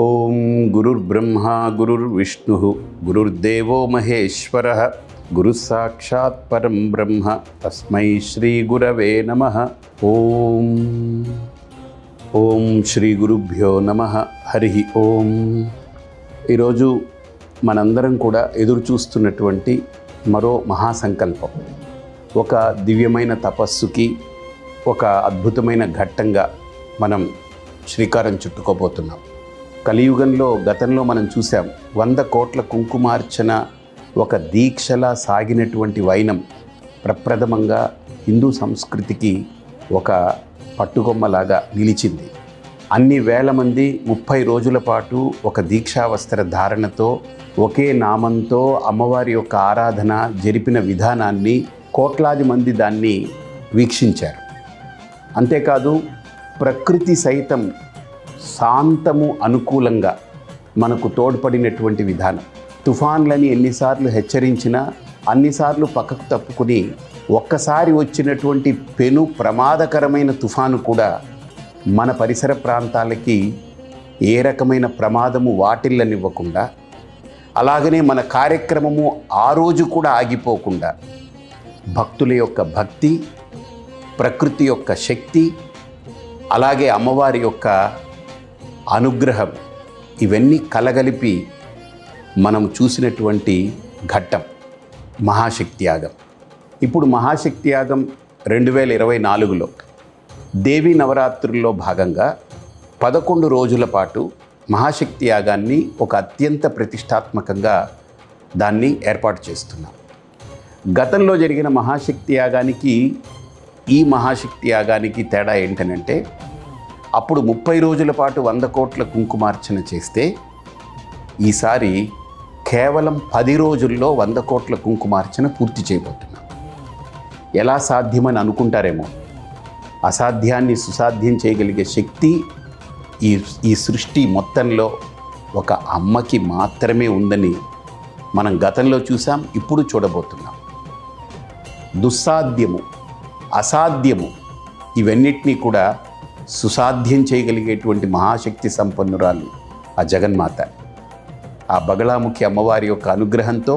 ఓం గురుర్బ్రహ్మా గురుర్విష్ణుః గురుర్దేవో మహేశ్వరః గురుః సాక్షాత్ పరం బ్రహ్మ తస్మై శ్రీ గురవే నమః. ఓం ఓం శ్రీ గురుభ్యో నమః. హరి ఓం. ఈరోజు మనందరం కూడా ఎదురు చూస్తున్నటువంటి మరో మహాసంకల్పం, ఒక దివ్యమైన తపస్సుకి ఒక అద్భుతమైన ఘట్టంగా మనం శ్రీకారం చుట్టుకోబోతున్నాం. కలియుగంలో గతంలో మనం చూసాం, 100 కోట్ల కుంకుమార్చన ఒక దీక్షలా సాగినటువంటి వైనం ప్రప్రథమంగా హిందూ సంస్కృతికి ఒక పట్టుకొమ్మలాగా నిలిచింది. అన్ని వేల మంది 30 రోజుల పాటు ఒక దీక్షావస్త్ర ధారణతో ఒకే నామంతో అమ్మవారి యొక్క ఆరాధన జరిపిన విధానాన్ని కోట్లాది మంది దాన్ని వీక్షించారు. అంతేకాదు, ప్రకృతి సైతం శాంతము అనుకూలంగా మనకు తోడ్పడినటువంటి విధానం. తుఫాన్లని ఎన్నిసార్లు హెచ్చరించినా అన్నిసార్లు పక్కకు తప్పుకుని ఒక్కసారి వచ్చినటువంటి పెను ప్రమాదకరమైన తుఫాను కూడా మన పరిసర ప్రాంతాలకి ఏ రకమైన ప్రమాదము వాటిల్లనివ్వకుండా, అలాగనే మన కార్యక్రమము ఆ రోజు కూడా ఆగిపోకుండా భక్తుల యొక్క భక్తి, ప్రకృతి యొక్క శక్తి, అలాగే అమ్మవారి యొక్క అనుగ్రహం, ఇవన్నీ కలగలిపి మనం చూసినటువంటి ఘట్టం మహాశక్తి యాగం. ఇప్పుడు మహాశక్తి యాగం 2024లో దేవీ నవరాత్రుల్లో భాగంగా 11 రోజుల పాటు మహాశక్తి యాగాన్ని ఒక అత్యంత ప్రతిష్టాత్మకంగా దాన్ని ఏర్పాటు చేస్తున్నాం. గతంలో జరిగిన మహాశక్తి యాగానికి ఈ మహాశక్తి యాగానికి తేడా ఏంటనంటే, అప్పుడు 30 రోజుల పాటు 100 కోట్ల కుంకుమార్చన చేస్తే ఈసారి కేవలం 10 రోజుల్లో 100 కోట్ల కుంకుమార్చన పూర్తి చేయబోతున్నాం. ఎలా సాధ్యమని అనుకుంటారేమో, అసాధ్యాన్ని సుసాధ్యం చేయగలిగే శక్తి ఈ సృష్టి మొత్తంలో ఒక అమ్మకి మాత్రమే ఉందని మనం గతంలో చూసాం, ఇప్పుడు చూడబోతున్నాం. దుస్సాధ్యము, అసాధ్యము, ఇవన్నిటినీ కూడా సుసాధ్యం చేయగలిగేటువంటి మహాశక్తి సంపన్నురాలు ఆ జగన్మాత. ఆ బగళాముఖి అమ్మవారి యొక్క అనుగ్రహంతో,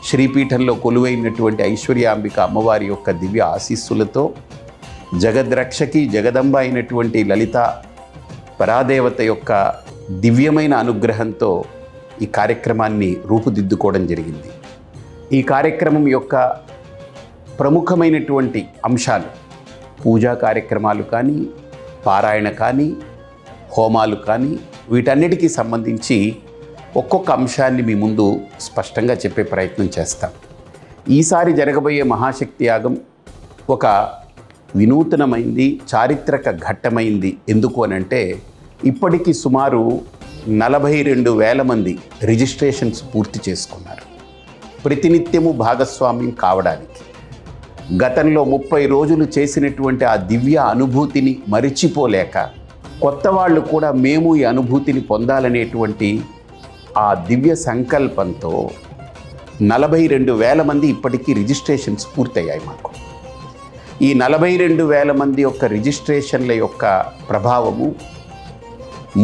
శ్రీపీఠంలో కొలువైనటువంటి ఐశ్వర్యాంబిక అమ్మవారి యొక్క దివ్య ఆశీస్సులతో, జగద్రక్షకి జగదంబ అయినటువంటి లలిత పరాదేవత యొక్క దివ్యమైన అనుగ్రహంతో ఈ కార్యక్రమాన్ని రూపుదిద్దుకోవడం జరిగింది. ఈ కార్యక్రమం యొక్క ప్రముఖమైనటువంటి అంశాలు పూజా కార్యక్రమాలు కానీ, పారాయణ కానీ, హోమాలు కానీ, వీటన్నిటికీ సంబంధించి ఒక్కొక్క అంశాన్ని మీ ముందు స్పష్టంగా చెప్పే ప్రయత్నం చేస్తాం. ఈసారి జరగబోయే మహాశక్తి యాగం ఒక వినూతనమైంది, చారిత్రక ఘట్టమైంది. ఎందుకు అనంటే, ఇప్పటికీ సుమారు 42,000 మంది రిజిస్ట్రేషన్స్ పూర్తి చేసుకున్నారు ప్రతినిత్యము భాగస్వామ్యం కావడానికి. గతంలో 30 రోజులు చేసినటువంటి ఆ దివ్య అనుభూతిని మరిచిపోలేక కొత్త వాళ్ళు కూడా మేము ఈ అనుభూతిని పొందాలనేటువంటి ఆ దివ్య సంకల్పంతో 42,000 మంది ఇప్పటికీ రిజిస్ట్రేషన్స్ పూర్తయ్యాయి మాకు. ఈ 42,000 మంది యొక్క రిజిస్ట్రేషన్ల యొక్క ప్రభావము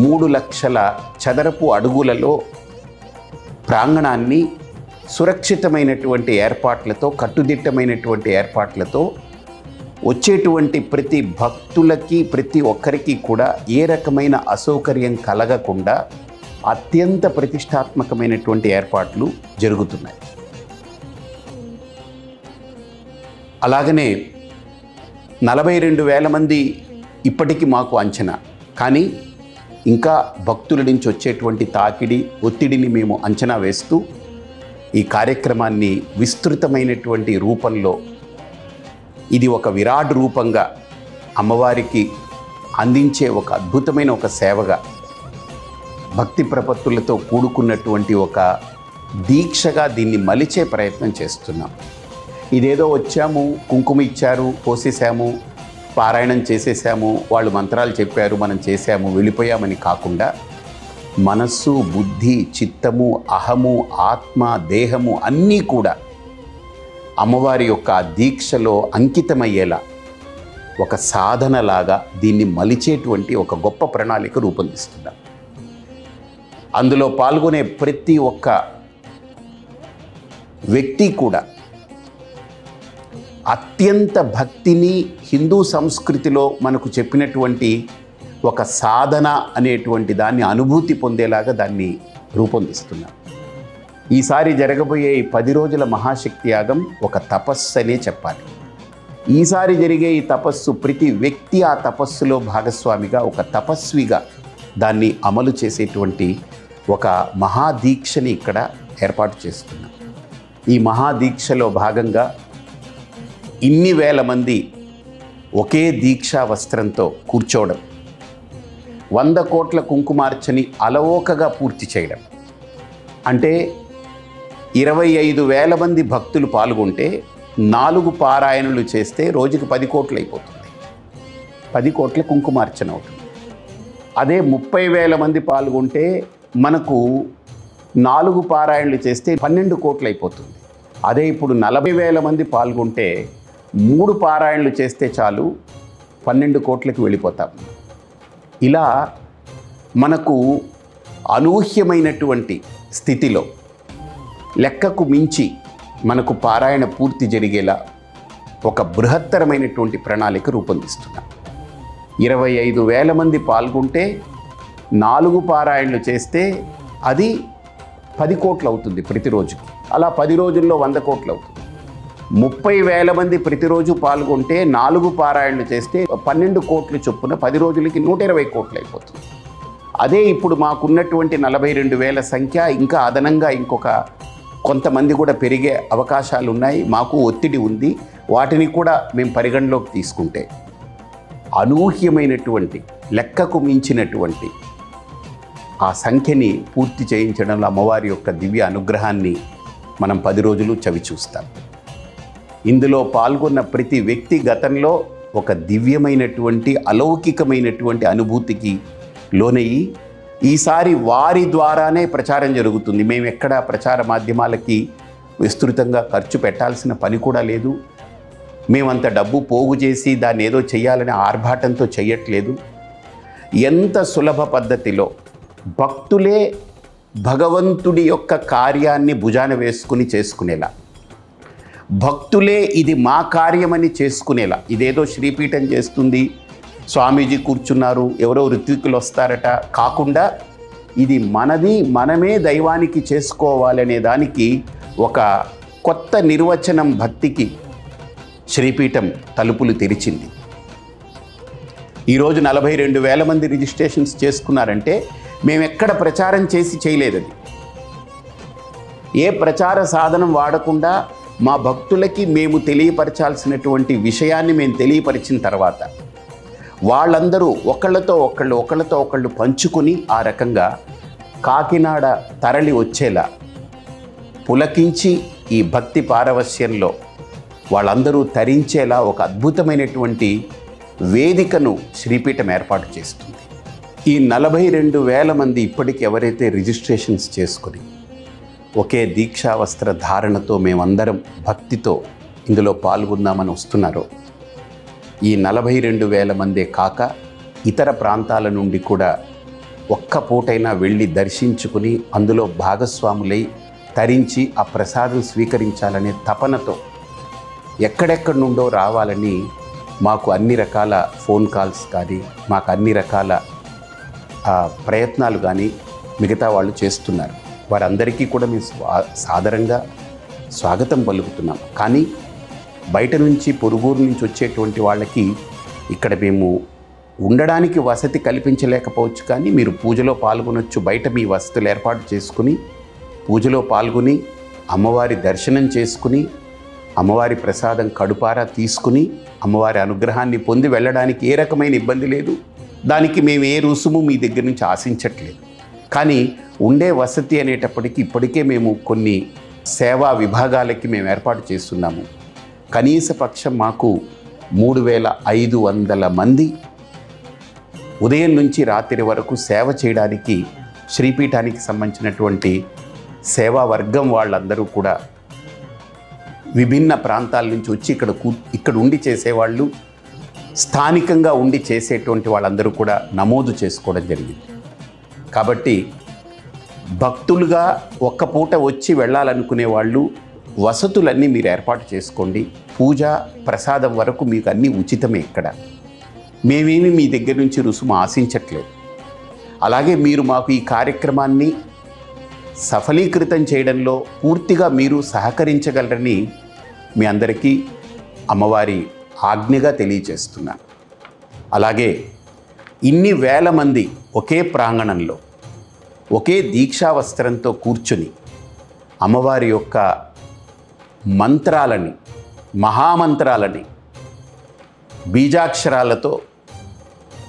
3 లక్షల చదరపు అడుగులలో ప్రాంగణాన్ని సురక్షితమైనటువంటి ఏర్పాట్లతో, కట్టుదిట్టమైనటువంటి ఏర్పాట్లతో, వచ్చేటువంటి ప్రతి భక్తులకి, ప్రతి ఒక్కరికి కూడా ఏ రకమైన అసౌకర్యం కలగకుండా అత్యంత ప్రతిష్టాత్మకమైనటువంటి ఏర్పాట్లు జరుగుతున్నాయి. అలాగనే 42,000 మంది ఇప్పటికీ మాకు అంచనా. కానీ ఇంకా భక్తుల నుంచి వచ్చేటువంటి తాకిడి, ఒత్తిడిని మేము అంచనా వేస్తూ ఈ కార్యక్రమాన్ని విస్తృతమైనటువంటి రూపంలో, ఇది ఒక విరాట్ రూపంగా అమ్మవారికి అందించే ఒక అద్భుతమైన ఒక సేవగా, భక్తి ప్రపత్తులతో కూడుకున్నటువంటి ఒక దీక్షగా దీన్ని మలిచే ప్రయత్నం చేస్తున్నాం. ఇదేదో వచ్చాము, కుంకుమ ఇచ్చారు, పోసేసాము, పారాయణం చేసేసాము, వాళ్ళు మంత్రాలు చెప్పారు, మనం చేశాము, వెళ్ళిపోయామని కాకుండా, మనస్సు, బుద్ధి, చిత్తము, అహము, ఆత్మ, దేహము అన్నీ కూడా అమ్మవారి యొక్క దీక్షలో అంకితమయ్యేలా ఒక సాధనలాగా దీన్ని మలిచేటువంటి ఒక గొప్ప ప్రణాళిక రూపొందిస్తున్నాం. అందులో పాల్గొనే ప్రతి ఒక్క వ్యక్తి కూడా అత్యంత భక్తిని హిందూ సంస్కృతిలో మనకు చెప్పినటువంటి ఒక సాధన అనేటువంటి దాన్ని అనుభూతి పొందేలాగా దాన్ని రూపొందిస్తున్నాం. ఈసారి జరగబోయే ఈ 10 రోజుల మహాశక్తి యాగం ఒక తపస్సు అనే చెప్పాలి. ఈసారి జరిగే ఈ తపస్సు ప్రతి వ్యక్తి ఆ తపస్సులో భాగస్వామిగా, ఒక తపస్విగా దాన్ని అమలు చేసేటువంటి ఒక మహాదీక్షని ఇక్కడ ఏర్పాటు చేస్తున్నాం. ఈ మహాదీక్షలో భాగంగా ఇన్ని వేల మంది ఒకే దీక్షా వస్త్రంతో కూర్చోవడం, 100 కోట్ల కుంకుమార్చని అలవోకగా పూర్తి చేయడం, అంటే 25,000 మంది భక్తులు పాల్గొంటే 4 పారాయణలు చేస్తే రోజుకి 10 కోట్లు అయిపోతుంది. 10 కోట్ల కుంకుమార్చన అవుతుంది. అదే 30,000 మంది పాల్గొంటే మనకు 4 పారాయణలు చేస్తే 12 కోట్లు అయిపోతుంది. అదే ఇప్పుడు 40,000 మంది పాల్గొంటే 3 పారాయణలు చేస్తే చాలు 12 కోట్లకు వెళ్ళిపోతాం. ఇలా మనకు అనూహ్యమైనటువంటి స్థితిలో లెక్కకు మించి మనకు పారాయణ పూర్తి జరిగేలా ఒక బృహత్తరమైనటువంటి ప్రణాళిక రూపొందిస్తున్నాం. 25,000 మంది పాల్గొంటే 4 పారాయణలు చేస్తే అది 10 కోట్లు అవుతుంది ప్రతిరోజుకి. అలా 10 రోజుల్లో 100 కోట్లు అవుతుంది. 30,000 మంది ప్రతిరోజు పాల్గొంటే 4 పారాయణలు చేస్తే 12 కోట్ల చొప్పున 10 రోజులకి 120 కోట్లు అయిపోతుంది. అదే ఇప్పుడు మాకున్నటువంటి 42,000 సంఖ్య ఇంకా అదనంగా ఇంకొక కొంతమంది కూడా పెరిగే అవకాశాలు ఉన్నాయి. మాకు ఒత్తిడి ఉంది. వాటిని కూడా మేము పరిగణలోకి తీసుకుంటే అనూహ్యమైనటువంటి, లెక్కకు మించినటువంటి ఆ సంఖ్యని పూర్తి చేయించడంలో అమ్మవారి యొక్క దివ్య అనుగ్రహాన్ని మనం 10 రోజులు చవి చూస్తాం. ఇందులో పాల్గొన్న ప్రతి వ్యక్తి గతంలో ఒక దివ్యమైనటువంటి, అలౌకికమైనటువంటి అనుభూతికి లోనయ్యి ఈసారి వారి ద్వారానే ప్రచారం జరుగుతుంది. మేము ఎక్కడ ప్రచార మాధ్యమాలకి విస్తృతంగా ఖర్చు పెట్టాల్సిన పని కూడా లేదు. మేమంత డబ్బు పోగు చేసి దాన్ని ఏదో చేయాలని ఆర్భాటంతో చేయట్లేదు. ఎంత సులభ పద్ధతిలో భక్తులే భగవంతుడి యొక్క కార్యాన్ని భుజాన వేసుకుని చేసుకునేలా, భక్తులే ఇది మా కార్యమని చేసుకునేలా, ఇదేదో శ్రీపీఠం చేస్తుంది, స్వామీజీ కూర్చున్నారు, ఎవరో ఋత్వికులు వస్తారట కాకుండా ఇది మనది, మనమే దైవానికి చేసుకోవాలనే దానికి ఒక కొత్త నిర్వచనం భక్తికి శ్రీపీఠం తలుపులు తెరిచింది. ఈరోజు 42,000 మంది రిజిస్ట్రేషన్స్ చేసుకున్నారంటే మేము ఎక్కడ ప్రచారం చేసి చేయలేదది. ఏ ప్రచార సాధనం వాడకుండా మా భక్తులకి మేము తెలియపరచాల్సినటువంటి విషయాన్ని మేము తెలియపరిచిన తర్వాత వాళ్ళందరూ ఒకళ్ళతో ఒకళ్ళు పంచుకొని ఆ రకంగా కాకినాడ తరలి వచ్చేలా పులకించి ఈ భక్తి పారవస్యంలో వాళ్ళందరూ తరించేలా ఒక అద్భుతమైనటువంటి వేదికను శ్రీపీఠం ఏర్పాటు చేస్తుంది. ఈ 42,000 మంది ఇప్పటికి ఎవరైతే రిజిస్ట్రేషన్స్ చేసుకొని ఒకే దీక్షా వస్త్ర ధారణతో మేమందరం భక్తితో ఇందులో పాల్గొందామని వస్తున్నారో, ఈ 42,000 మందే కాక ఇతర ప్రాంతాల నుండి కూడా ఒక్క పూటైనా వెళ్ళి దర్శించుకుని అందులో భాగస్వాములై తరించి ఆ ప్రసాదం స్వీకరించాలనే తపనతో ఎక్కడెక్కడి నుండో రావాలని మాకు అన్ని రకాల ఫోన్ కాల్స్ కానీ, మాకు అన్ని రకాల ప్రయత్నాలు కానీ మిగతా వాళ్ళు చేస్తున్నారు. వారందరికీ కూడా మేము సాదరంగా స్వాగతం పలుకుతున్నాం. కానీ బయట నుంచి, పొరుగురు నుంచి వచ్చేటువంటి వాళ్ళకి ఇక్కడ మేము ఉండడానికి వసతి కల్పించలేకపోవచ్చు, కానీ మీరు పూజలో పాల్గొనొచ్చు. బయట మీ వసతులు ఏర్పాటు చేసుకుని పూజలో పాల్గొని అమ్మవారి దర్శనం చేసుకుని అమ్మవారి ప్రసాదం కడుపారా తీసుకుని అమ్మవారి అనుగ్రహాన్ని పొంది వెళ్ళడానికి ఏ రకమైన ఇబ్బంది లేదు. దానికి మేము ఏ రుసుము మీ దగ్గర నుంచి ఆశించట్లేదు. కానీ ఉండే వసతి అనేటప్పటికీ ఇప్పటికే మేము కొన్ని సేవా విభాగాలకి మేము ఏర్పాటు చేస్తున్నాము. కనీస పక్షం మాకు 3,500 మంది ఉదయం నుంచి రాత్రి వరకు సేవ చేయడానికి శ్రీపీఠానికి సంబంధించినటువంటి సేవా వర్గం వాళ్ళందరూ కూడా విభిన్న ప్రాంతాల నుంచి వచ్చి ఇక్కడ ఉండి చేసేవాళ్ళు, స్థానికంగా ఉండి చేసేటువంటి వాళ్ళందరూ కూడా నమోదు చేసుకోవడం జరిగింది. కాబట్టి భక్తులుగా ఒక్క పూట వచ్చి వెళ్ళాలనుకునే వాళ్ళు వసతులన్నీ మీరు ఏర్పాటు చేసుకోండి. పూజ ప్రసాదం వరకు మీకు అన్నీ ఉచితమే. ఇక్కడ మేమేమి మీ దగ్గర నుంచి రుసుము ఆశించట్లేదు. అలాగే మీరు మాకు ఈ కార్యక్రమాన్ని సఫలీకృతం చేయడంలో పూర్తిగా మీరు సహకరించగలరని మీ అందరికీ అమ్మవారి ఆజ్ఞగా తెలియజేస్తున్నాను. అలాగే ఇన్ని వేల మంది ఒకే ప్రాంగణంలో ఒకే దీక్షా వస్త్రంతో కూర్చుని అమ్మవారి యొక్క మంత్రాలని, మహామంత్రాలని, బీజాక్షరాలతో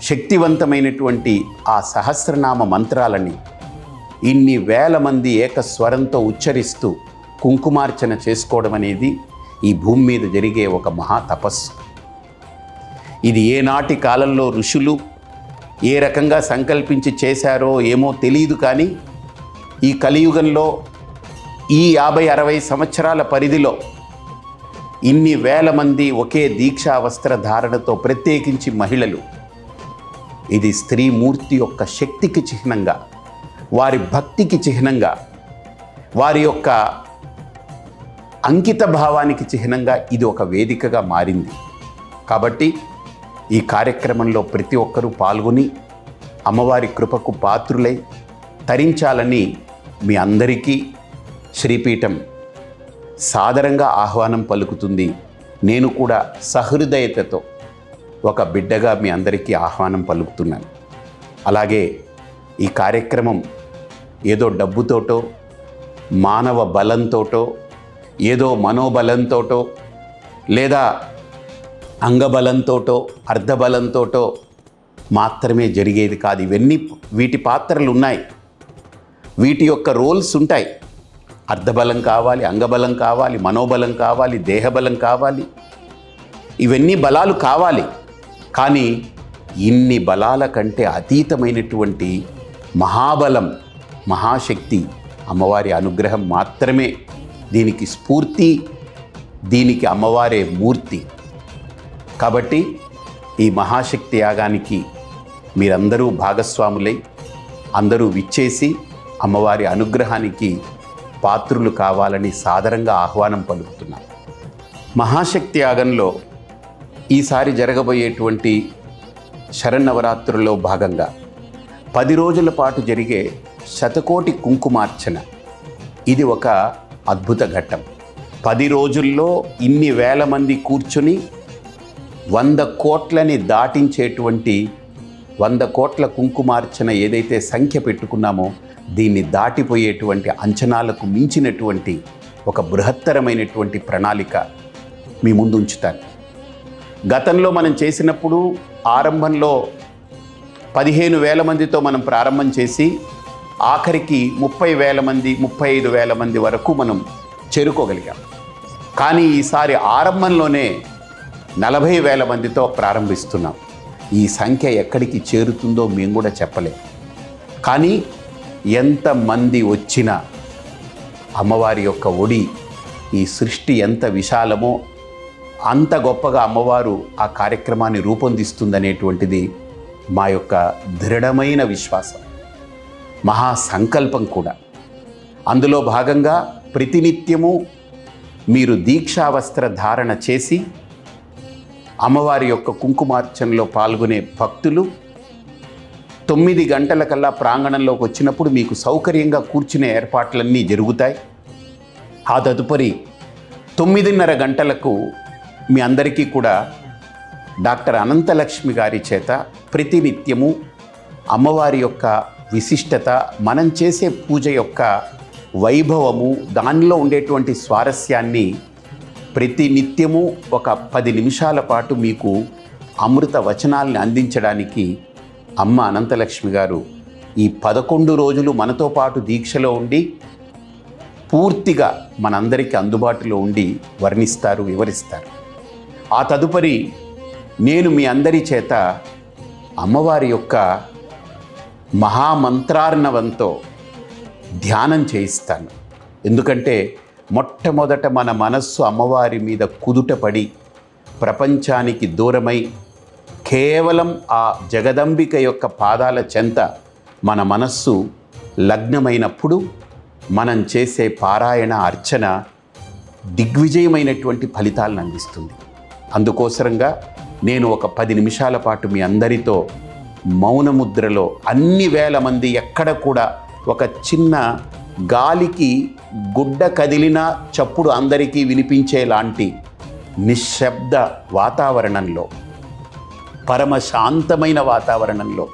శక్తివంతమైనటువంటి ఆ సహస్రనామ మంత్రాలని ఇన్ని వేల మంది ఏకస్వరంతో ఉచ్చరిస్తూ కుంకుమార్చన చేసుకోవడం అనేది ఈ భూమి మీద జరిగే ఒక మహా తపస్సు. ఇది ఏనాటి కాలంలో ఋషులు ఏ రకంగా సంకల్పించి చేశారో ఏమో తెలియదు. కానీ ఈ కలియుగంలో ఈ 50-60 సంవత్సరాల పరిధిలో ఇన్ని వేల మంది ఒకే దీక్షా వస్త్ర ధారణతో, ప్రత్యేకించి మహిళలు, ఇది స్త్రీమూర్తి యొక్క శక్తికి చిహ్నంగా, వారి భక్తికి చిహ్నంగా, వారి యొక్క అంకిత భావానికి చిహ్నంగా ఇది ఒక వేదికగా మారింది. కాబట్టి ఈ కార్యక్రమంలో ప్రతి ఒక్కరూ పాల్గొని అమ్మవారి కృపకు పాత్రులై తరించాలని మీ అందరికీ శ్రీపీఠం సాదరంగా ఆహ్వానం పలుకుతుంది. నేను కూడా సహృదయతతో ఒక బిడ్డగా మీ అందరికీ ఆహ్వానం పలుకుతున్నాను. అలాగే ఈ కార్యక్రమం ఏదో డబ్బుతోటో, మానవ బలంతోటో, ఏదో మనోబలంతోటో, లేదా అంగబలంతోటో, అర్ధబలంతోటో మాత్రమే జరిగేది కాదు. వీటి పాత్రలు ఉన్నాయి, వీటి యొక్క రోల్స్ ఉంటాయి. అర్ధబలం కావాలి, అంగబలం కావాలి, మనోబలం కావాలి, దేహబలం కావాలి, ఇవన్నీ బలాలు కావాలి. కానీ ఇన్ని బలాల కంటే అతీతమైనటువంటి మహాబలం, మహాశక్తి అమ్మవారి అనుగ్రహం మాత్రమే దీనికి స్ఫూర్తి, దీనికి అమ్మవారే మూర్తి. కాబట్టి ఈ మహాశక్తి యాగానికి మీరందరూ భాగస్వాములై అందరూ విచ్చేసి అమ్మవారి అనుగ్రహానికి పాత్రులు కావాలని సాదరంగా ఆహ్వానం పలుకుతున్నాం. మహాశక్తి యాగంలో ఈసారి జరగబోయేటువంటి శరన్నవరాత్రుల్లో భాగంగా 10 రోజుల పాటు జరిగే శతకోటి కుంకుమార్చన, ఇది ఒక అద్భుత ఘట్టం. 10 రోజుల్లో ఇన్ని వేల మంది కూర్చుని 100 కోట్లని దాటించేటువంటి 100 కోట్ల కుంకుమార్చన ఏదైతే సంఖ్య పెట్టుకున్నామో దీన్ని దాటిపోయేటువంటి అంచనాలకు మించినటువంటి ఒక బృహత్తరమైనటువంటి ప్రణాళిక మీ ముందు ఉంచుతాను. గతంలో మనం చేసినప్పుడు ఆరంభంలో 15,000 మందితో మనం ప్రారంభం చేసి ఆఖరికి 30,000 మంది, 35,000 మంది వరకు మనం చేరుకోగలిగాం. కానీ ఈసారి ఆరంభంలోనే 40,000 మందితో ప్రారంభిస్తున్నాం. ఈ సంఖ్య ఎక్కడికి చేరుతుందో మేము కూడా చెప్పలేం. కానీ ఎంతమంది వచ్చినా అమ్మవారి యొక్క ఒడి, ఈ సృష్టి ఎంత విశాలమో అంత గొప్పగా అమ్మవారు ఆ కార్యక్రమాన్ని రూపొందిస్తుందనేటువంటిది మా యొక్క దృఢమైన విశ్వాసం, మహా సంకల్పం కూడా. అందులో భాగంగా ప్రతినిత్యము మీరు దీక్షావస్త్ర ధారణ చేసి అమ్మవారి యొక్క కుంకుమార్చనలో పాల్గొనే భక్తులు 9 గంటలకల్లా ప్రాంగణంలోకి వచ్చినప్పుడు మీకు సౌకర్యంగా కూర్చునే ఏర్పాట్లన్నీ జరుగుతాయి. ఆ తదుపరి 9:30 గంటలకు మీ అందరికీ కూడా డాక్టర్ అనంతలక్ష్మి గారి చేత ప్రతినిత్యము అమ్మవారి యొక్క విశిష్టత, మనం చేసే పూజ యొక్క వైభవము, దానిలో ఉండేటువంటి స్వారస్యాన్ని ప్రతినిత్యము ఒక 10 నిమిషాల పాటు మీకు అమృత వచనాల్ని అందించడానికి అమ్మ అనంతలక్ష్మి గారు ఈ 11 రోజులు మనతో పాటు దీక్షలో ఉండి పూర్తిగా మనందరికీ అందుబాటులో ఉండి వర్ణిస్తారు, వివరిస్తారు. ఆ తదుపరి నేను మీ అందరి చేత అమ్మవారి యొక్క మహామంత్రార్ణవంతో ధ్యానం చేయిస్తాను. ఎందుకంటే మొట్టమొదట మన మనస్సు అమ్మవారి మీద కుదుటపడి ప్రపంచానికి దూరమై కేవలం ఆ జగదంబిక యొక్క పాదాల చెంత మన మనస్సు లగ్నమైనప్పుడు మనం చేసే పారాయణ అర్చన దిగ్విజయమైనటువంటి ఫలితాలను అందిస్తుంది. అందుకోసరంగా నేను ఒక 10 నిమిషాల పాటు మీ అందరితో మౌనముద్రలో అన్ని వేల మంది ఎక్కడ కూడా ఒక చిన్న గాలికి గుడ్డ కదిలిన చప్పుడు అందరికీ వినిపించేలాంటి నిశ్శబ్ద వాతావరణంలో, పరమ శాంతమైన వాతావరణంలో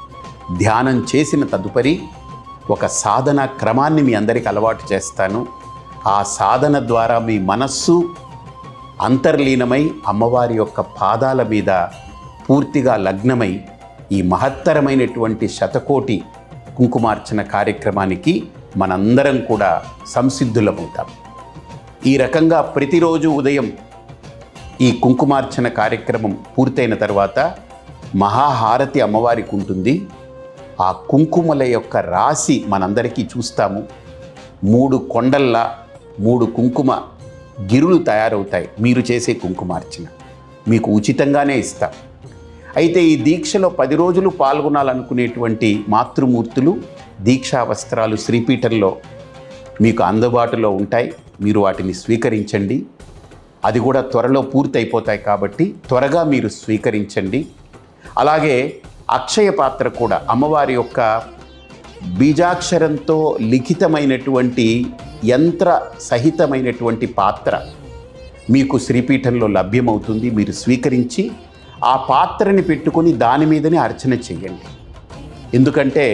ధ్యానం చేసిన తదుపరి ఒక సాధన క్రమాన్ని మీ అందరికీ అలవాటు చేస్తాను. ఆ సాధన ద్వారా మీ మనస్సు అంతర్లీనమై అమ్మవారి యొక్క పాదాల మీద పూర్తిగా లగ్నమై ఈ మహత్తరమైనటువంటి శతకోటి కుంకుమార్చన కార్యక్రమానికి మనందరం కూడా సంసిద్ధులమవుతాం. ఈ రకంగా ప్రతిరోజు ఉదయం ఈ కుంకుమార్చన కార్యక్రమం పూర్తయిన తర్వాత మహాహారతి అమ్మవారికి ఉంటుంది. ఆ కుంకుమల యొక్క రాశి మనందరికీ చూస్తాము. 3 కొండల్లా 3 కుంకుమ గిరులు తయారవుతాయి. మీరు చేసే కుంకుమార్చన మీకు ఉచితంగానే ఇస్తాం. అయితే ఈ దీక్షలో 10 రోజులు పాల్గొనాలనుకునేటువంటి మాతృమూర్తులు దీక్షా వస్త్రాలు శ్రీపీఠంలో మీకు అందుబాటులో ఉంటాయి. మీరు వాటిని స్వీకరించండి. అది కూడా త్వరలో పూర్తయిపోతాయి కాబట్టి త్వరగా మీరు స్వీకరించండి. అలాగే అక్షయ పాత్ర కూడా అమ్మవారి యొక్క బీజాక్షరంతో లిఖితమైనటువంటి యంత్ర సహితమైనటువంటి పాత్ర మీకు శ్రీపీఠంలో లభ్యమవుతుంది. మీరు స్వీకరించి ఆ పాత్రని పెట్టుకొని దాని మీదనే అర్చన చెయ్యండి. ఎందుకంటే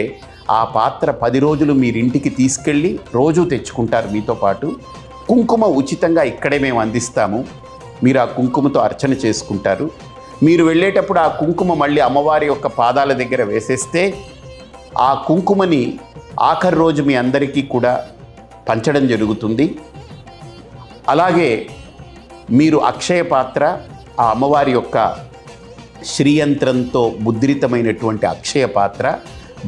ఆ పాత్ర 10 రోజులు మీరింటికి తీసుకెళ్ళి రోజు తెచ్చుకుంటారు. మీతో పాటు కుంకుమ ఉచితంగా ఇక్కడే మేము అందిస్తాము. మీరు ఆ కుంకుమతో అర్చన చేసుకుంటారు. మీరు వెళ్ళేటప్పుడు ఆ కుంకుమ మళ్ళీ అమ్మవారి యొక్క పాదాల దగ్గర వేసేస్తే ఆ కుంకుమని ఆఖరి రోజు మీ అందరికీ కూడా పంచడం జరుగుతుంది. అలాగే మీరు అక్షయ పాత్ర, ఆ అమ్మవారి యొక్క శ్రీయంత్రంతో ముద్రితమైనటువంటి అక్షయ పాత్ర,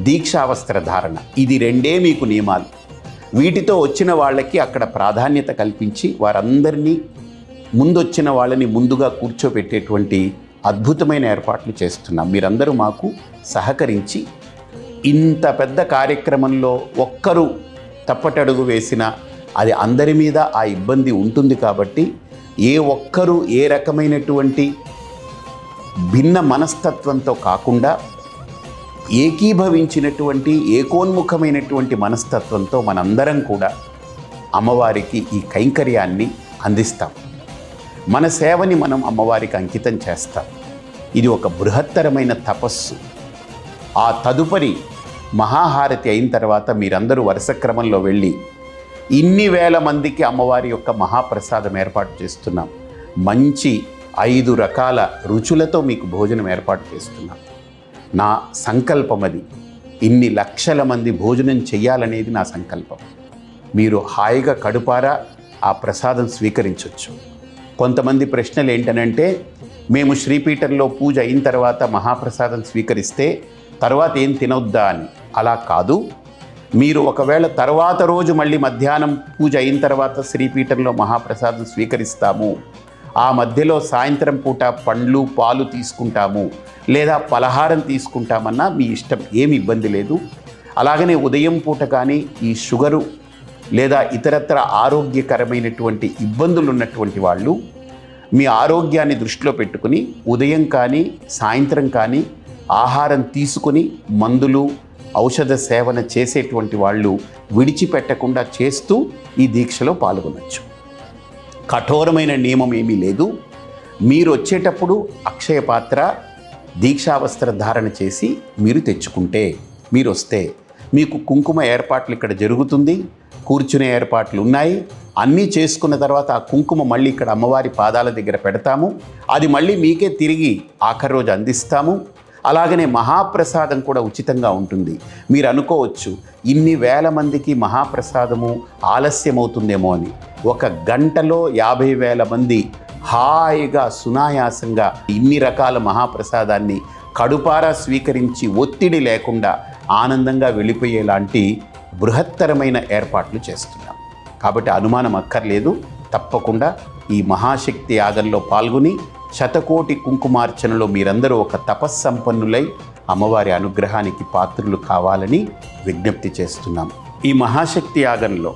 దీక్షావస్త్ర ధారణ, ఇది 2 మీకు నియమాలు. వీటితో వచ్చిన వాళ్ళకి అక్కడ ప్రాధాన్యత కల్పించి వారందరినీ ముందొచ్చిన వాళ్ళని ముందుగా కూర్చోబెట్టేటువంటి అద్భుతమైన ఏర్పాట్లు చేస్తున్నాం. మీరందరూ మాకు సహకరించి ఇంత పెద్ద కార్యక్రమంలో ఒక్కరు తప్పటడుగు వేసినా అది అందరి మీద ఆ ఇబ్బంది ఉంటుంది. కాబట్టి ఏ ఒక్కరూ ఏ రకమైనటువంటి భిన్న మనస్తత్వంతో కాకుండా ఏకీభవించినటువంటి ఏకోన్ముఖమైనటువంటి మనస్తత్వంతో మనందరం కూడా అమ్మవారికి ఈ కైంకర్యాన్ని అందిస్తాం. మన సేవని మనం అమ్మవారికి అంకితం చేస్తాం. ఇది ఒక బృహత్తరమైన తపస్సు. ఆ తదుపరి మహాహారతి అయిన తర్వాత మీరందరూ వరుస క్రమంలో వెళ్ళి ఇన్ని వేల మందికి అమ్మవారి యొక్క మహాప్రసాదం ఏర్పాటు చేస్తున్నాం. మంచి 5 రకాల రుచులతో మీకు భోజనం ఏర్పాటు చేస్తున్నాం. నా సంకల్పం అది. ఇన్ని లక్షల మంది భోజనం చెయ్యాలనేది నా సంకల్పం. మీరు హాయిగా కడుపారా ఆ ప్రసాదం స్వీకరించవచ్చు. కొంతమంది ప్రశ్నలు ఏంటనంటే, మేము శ్రీపీఠంలో పూజ అయిన తర్వాత మహాప్రసాదం స్వీకరిస్తే తర్వాత ఏం తినొద్దా అని. అలా కాదు. మీరు ఒకవేళ తర్వాత రోజు మళ్ళీ మధ్యాహ్నం పూజ అయిన తర్వాత శ్రీపీఠంలో మహాప్రసాదం స్వీకరిస్తాము, ఆ మధ్యలో సాయంత్రం పూట పండ్లు పాలు తీసుకుంటాము లేదా పలహారం తీసుకుంటామన్నా మీ ఇష్టం, ఏమి ఇబ్బంది లేదు. అలాగనే ఉదయం పూట కానీ ఈ షుగరు లేదా ఇతరత్ర ఆరోగ్యకరమైనటువంటి ఇబ్బందులు ఉన్నటువంటి వాళ్ళు మీ ఆరోగ్యాన్ని దృష్టిలో పెట్టుకుని ఉదయం కానీ సాయంత్రం కానీ ఆహారం తీసుకుని మందులు ఔషధ సేవన చేసేటువంటి వాళ్ళు విడిచిపెట్టకుండా చేస్తూ ఈ దీక్షలో పాల్గొనవచ్చు. కఠోరమైన నియమం ఏమీ లేదు. మీరు వచ్చేటప్పుడు అక్షయ పాత్ర దీక్షావస్త్ర ధారణ చేసి మీరు తెచ్చుకుంటే, మీరు వస్తే మీకు కుంకుమ ఏర్పాట్లు ఇక్కడ జరుగుతుంది, కూర్చునే ఏర్పాట్లు ఉన్నాయి. అన్నీ చేసుకున్న తర్వాత ఆ కుంకుమ మళ్ళీ ఇక్కడ అమ్మవారి పాదాల దగ్గర పెడతాము. అది మళ్ళీ మీకే తిరిగి ఆఖరి రోజు అందిస్తాము. అలాగనే మహాప్రసాదం కూడా ఉచితంగా ఉంటుంది. మీరు అనుకోవచ్చు ఇన్ని వేల మందికి మహాప్రసాదము ఆలస్యమవుతుందేమో అని. 1 గంటలో 50,000 మంది హాయిగా సునాయాసంగా ఇన్ని రకాల మహాప్రసాదాన్ని కడుపారా స్వీకరించి ఒత్తిడి లేకుండా ఆనందంగా వెళ్ళిపోయేలాంటి బృహత్తరమైన ఏర్పాట్లు చేస్తున్నాం. కాబట్టి అనుమానం అక్కర్లేదు. తప్పకుండా ఈ మహాశక్తి యాగంలో పాల్గొని శతకోటి కుంకుమార్చనలో మీరందరూ ఒక తపస్సంపన్నులై అమ్మవారి అనుగ్రహానికి పాత్రులు కావాలని విజ్ఞప్తి చేస్తున్నాం. ఈ మహాశక్తి యాగంలో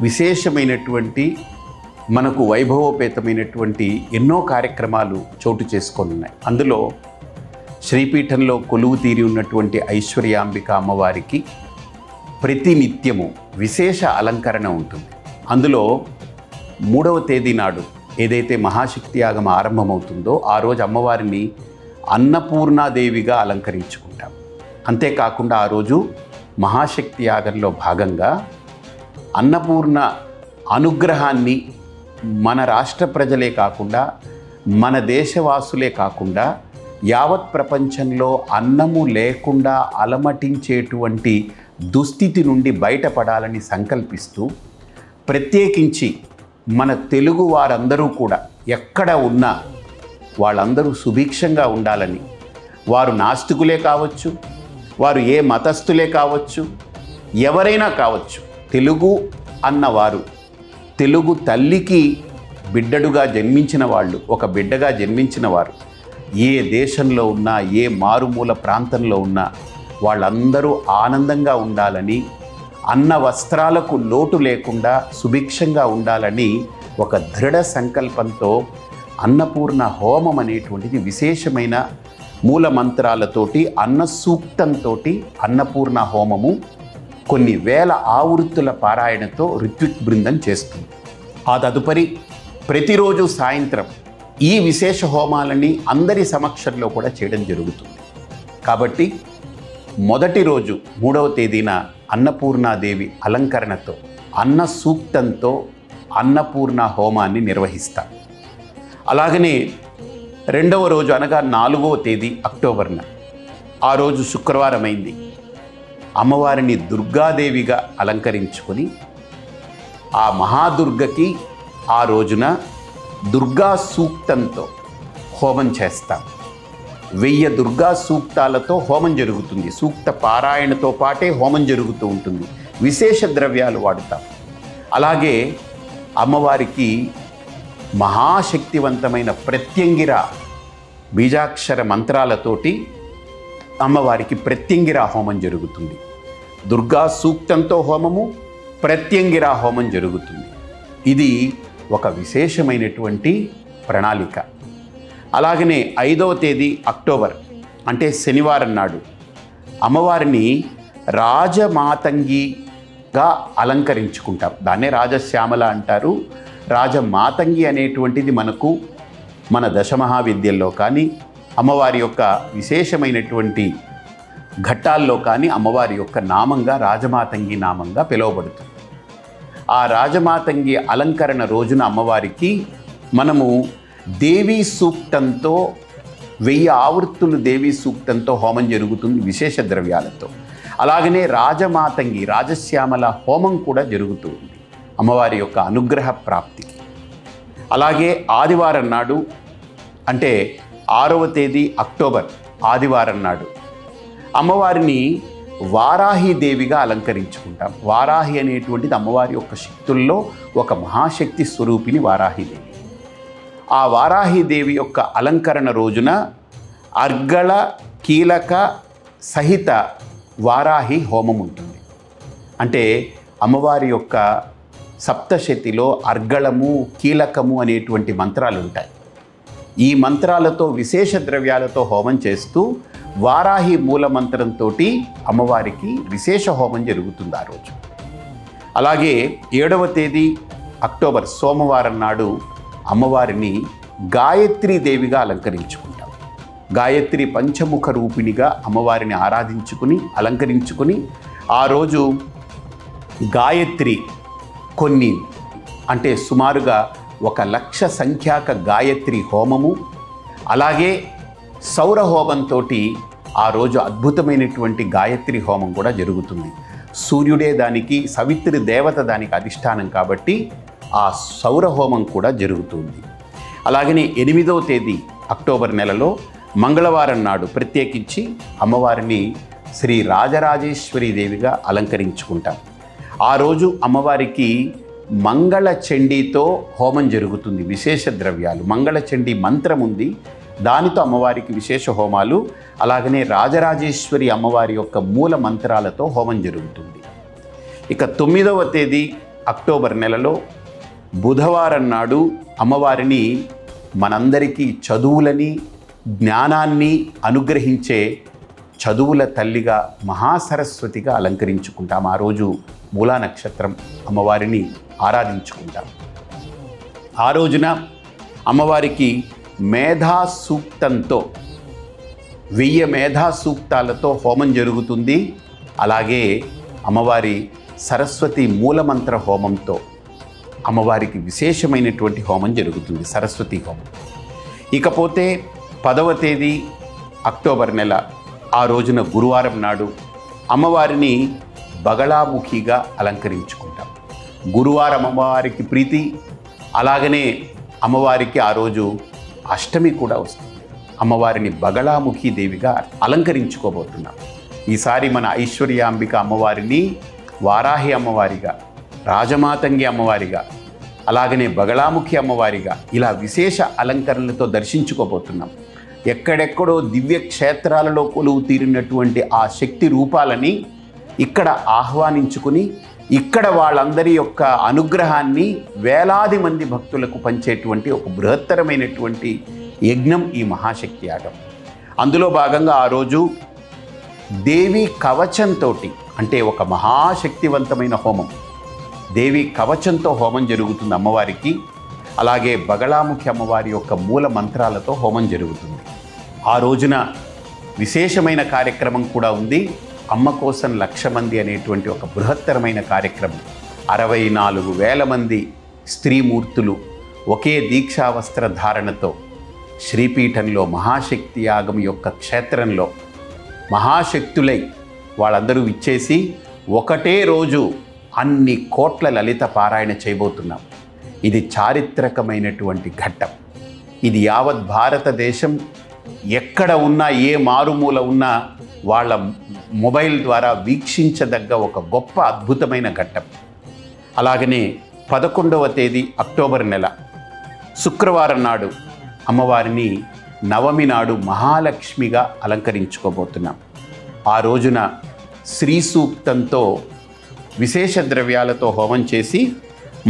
విశేషమైనటువంటి మనకు వైభవోపేతమైనటువంటి ఎన్నో కార్యక్రమాలు చోటు చేసుకొని ఉన్నాయి. అందులో శ్రీపీఠంలో కొలువు తీరి ఉన్నటువంటి ఐశ్వర్యాంబిక అమ్మవారికి ప్రతినిత్యము విశేష అలంకరణ ఉంటుంది. అందులో 3వ తేదీ నాడు ఏదైతే మహాశక్తి యాగం ఆరంభమవుతుందో ఆ రోజు అమ్మవారిని అన్నపూర్ణాదేవిగా అలంకరించుకుంటాం. అంతేకాకుండా ఆ రోజు మహాశక్తి యాగంలో భాగంగా అన్నపూర్ణ అనుగ్రహాన్ని మన రాష్ట్ర ప్రజలే కాకుండా మన దేశవాసులే కాకుండా యావత్ ప్రపంచంలో అన్నము లేకుండా అలమటించేటువంటి దుస్థితి నుండి బయటపడాలని సంకల్పిస్తూ ప్రత్యేకించి మన తెలుగు వారందరూ కూడా ఎక్కడ ఉన్నా వాళ్ళందరూ సుభిక్షంగా ఉండాలని, వారు నాస్తికులే కావచ్చు, వారు ఏ మతస్థులే కావచ్చు, ఎవరైనా కావచ్చు, తెలుగు అన్నవారు తెలుగు తల్లికి బిడ్డడుగా జన్మించిన వాళ్ళు, ఒక బిడ్డగా జన్మించిన వారు ఏ దేశంలో ఉన్నా, ఏ మారుమూల ప్రాంతంలో ఉన్నా వాళ్ళందరూ ఆనందంగా ఉండాలని, అన్న వస్త్రాలకు లోటు లేకుండా సుభిక్షంగా ఉండాలని ఒక దృఢ సంకల్పంతో అన్నపూర్ణ హోమం అనేటువంటిది విశేషమైన మూల మంత్రాలతోటి అన్న సూక్తంతో అన్నపూర్ణ హోమము కొన్ని వేల ఆవృత్తుల పారాయణతో ఋత్విక్ బృందం చేస్తుంది. ఆ తదుపరి ప్రతిరోజు సాయంత్రం ఈ విశేష హోమాలని అందరి సమక్షంలో కూడా చేయడం జరుగుతుంది. కాబట్టి మొదటి రోజు 3వ తేదీన అన్నపూర్ణాదేవి అలంకరణతో అన్న సూక్తంతో అన్నపూర్ణ హోమాన్ని నిర్వహిస్తాం. అలాగనే 2వ రోజు అనగా 4వ తేదీ అక్టోబర్న, ఆ రోజు శుక్రవారం అయింది, అమ్మవారిని దుర్గాదేవిగా అలంకరించుకొని ఆ మహాదుర్గకి ఆ రోజున దుర్గా సూక్తంతో హోమం చేస్తాం. 1000 దుర్గా సూక్తాలతో హోమం జరుగుతుంది. సూక్త పారాయణతో పాటే హోమం జరుగుతూ ఉంటుంది. విశేష ద్రవ్యాలు వాడుతాం. అలాగే అమ్మవారికి మహాశక్తివంతమైన ప్రత్యంగిర బీజాక్షర మంత్రాలతోటి అమ్మవారికి ప్రత్యంగిర హోమం జరుగుతుంది. దుర్గా సూక్తంతో హోమము, ప్రత్యంగిర హోమం జరుగుతుంది. ఇది ఒక విశేషమైనటువంటి ప్రణాళిక. అలాగనే 5వ తేదీ అక్టోబర్ అంటే శనివారం నాడు అమ్మవారిని రాజమాతంగిగా అలంకరించుకుంటాం. దాన్నే రాజశ్యామల అంటారు. రాజమాతంగి అనేటువంటిది మనకు మన దశమహావిద్యల్లో కానీ అమ్మవారి యొక్క విశేషమైనటువంటి ఘట్టాల్లో కానీ అమ్మవారి యొక్క నామంగా రాజమాతంగి నామంగా పిలువబడుతుంది. ఆ రాజమాతంగి అలంకరణ రోజున అమ్మవారికి మనము దేవీ సూక్తంతో 1000 ఆవృత్తులు దేవీ సూక్తంతో హోమం జరుగుతుంది విశేష ద్రవ్యాలతో. అలాగనే రాజమాతంగి రాజశ్యామల హోమం కూడా జరుగుతుంది అమ్మవారి యొక్క అనుగ్రహ ప్రాప్తికి. అలాగే ఆదివారం నాడు అంటే 6వ తేదీ అక్టోబర్ ఆదివారం నాడు అమ్మవారిని వారాహీదేవిగా అలంకరించుకుంటాం. వారాహి అనేటువంటిది అమ్మవారి యొక్క శక్తుల్లో ఒక మహాశక్తి స్వరూపిణి వారాహీదేవి. ఆ వారాహీదేవి యొక్క అలంకరణ రోజున అర్గళ కీలక సహిత వారాహి హోమం ఉంటుంది. అంటే అమ్మవారి యొక్క సప్తశతిలో అర్గళము కీలకము అనేటువంటి మంత్రాలు ఉంటాయి. ఈ మంత్రాలతో విశేష ద్రవ్యాలతో హోమం చేస్తూ వారాహి మూల మంత్రంతో అమ్మవారికి విశేష హోమం జరుగుతుంది ఆ రోజు. అలాగే 7వ తేదీ అక్టోబర్ సోమవారం నాడు అమ్మవారిని గాయత్రీదేవిగా అలంకరించుకుంటాం. గాయత్రి పంచముఖ రూపిణిగా అమ్మవారిని ఆరాధించుకుని అలంకరించుకుని ఆ రోజు గాయత్రి కొన్ని అంటే సుమారుగా 1,00,000 సంఖ్యాక గాయత్రి హోమము, అలాగే సౌర హోమంతో ఆ రోజు అద్భుతమైనటువంటి గాయత్రి హోమం కూడా జరుగుతుంది. సూర్యుడే దానికి, సవిత్రి దేవత దానికి అధిష్టానం కాబట్టి ఆ సౌర హోమం కూడా జరుగుతుంది. అలాగనే 8వ తేదీ అక్టోబర్ నెలలో మంగళవారం నాడు ప్రత్యేకించి అమ్మవారిని శ్రీ రాజరాజేశ్వరి దేవిగా అలంకరించుకుంటాం. ఆ రోజు అమ్మవారికి మంగళ చండీతో హోమం జరుగుతుంది. విశేష ద్రవ్యాలు మంగళ చండీ మంత్రం ఉంది, దానితో అమ్మవారికి విశేష హోమాలు, అలాగనే రాజరాజేశ్వరి అమ్మవారి యొక్క మూల మంత్రాలతో హోమం జరుగుతుంది. ఇక 9వ తేదీ అక్టోబర్ నెలలో బుధవారం నాడు అమ్మవారిని మనందరికీ చదువులని జ్ఞానాన్ని అనుగ్రహించే చదువుల తల్లిగా మహాసరస్వతిగా అలంకరించుకుంటాం. ఆ రోజు మూలా నక్షత్రం అమ్మవారిని ఆరాధించుకుంటాం. ఆ రోజున అమ్మవారికి మేధా సూక్తంతో 1000 మేధా సూక్తాలతో హోమం జరుగుతుంది. అలాగే అమ్మవారి సరస్వతి మూలమంత్ర హోమంతో అమ్మవారికి విశేషమైనటువంటి హోమం జరుగుతుంది, సరస్వతి హోమం. ఇకపోతే 10వ తేదీ అక్టోబర్ నెల ఆ రోజున గురువారం నాడు అమ్మవారిని బగళాముఖిగా అలంకరించుకుంటాం. గురువారం అమ్మవారికి ప్రీతి, అలాగనే అమ్మవారికి ఆ రోజు అష్టమి కూడా వస్తుంది. అమ్మవారిని బగళాముఖి దేవిగా అలంకరించుకోబోతున్నాం. ఈసారి మన ఐశ్వర్యాంబిక అమ్మవారిని వారాహి అమ్మవారిగా, రాజమాతంగి అమ్మవారిగా, అలాగనే బగళాముఖి అమ్మవారిగా ఇలా విశేష అలంకరణలతో దర్శించుకోబోతున్నాం. ఎక్కడెక్కడో దివ్య క్షేత్రాలలో కొలువు తీరినటువంటి ఆ శక్తి రూపాలని ఇక్కడ ఆహ్వానించుకుని ఇక్కడ వాళ్ళందరి యొక్క అనుగ్రహాన్ని వేలాది మంది భక్తులకు పంచేటువంటి ఒక బృహత్తరమైనటువంటి యజ్ఞం ఈ మహాశక్తి యాగం. అందులో భాగంగా ఆ రోజు దేవి కవచంతో, అంటే ఒక మహాశక్తివంతమైన హోమం, దేవి కవచంతో హోమం జరుగుతుంది అమ్మవారికి. అలాగే బగళాముఖి అమ్మవారి యొక్క మూల మంత్రాలతో హోమం జరుగుతుంది. ఆ రోజున విశేషమైన కార్యక్రమం కూడా ఉంది. అమ్మ కోసం 1,00,000 మంది అనేటువంటి ఒక బృహత్తరమైన కార్యక్రమం. 64,000 మంది స్త్రీమూర్తులు ఒకే దీక్షా వస్త్ర ధారణతో శ్రీపీఠంలో మహాశక్తి యాగం యొక్క క్షేత్రంలో మహాశక్తులై వాళ్ళందరూ ఇచ్చేసి ఒకటే రోజు అన్ని కోట్ల లలిత పారాయణ చేయబోతున్నాం. ఇది చారిత్రకమైనటువంటి ఘట్టం. ఇది యావత్ భారతదేశం ఎక్కడ ఉన్నా, ఏ మారుమూల ఉన్నా వాళ్ళ మొబైల్ ద్వారా వీక్షించదగ్గ ఒక గొప్ప అద్భుతమైన ఘట్టం. అలాగనే 11వ తేదీ అక్టోబర్ నెల శుక్రవారం నాడు అమ్మవారిని నవమి నాడు మహాలక్ష్మిగా అలంకరించుకోబోతున్నాం. ఆ రోజున శ్రీ సూక్తంతో విశేష ద్రవ్యాలతో హోమం చేసి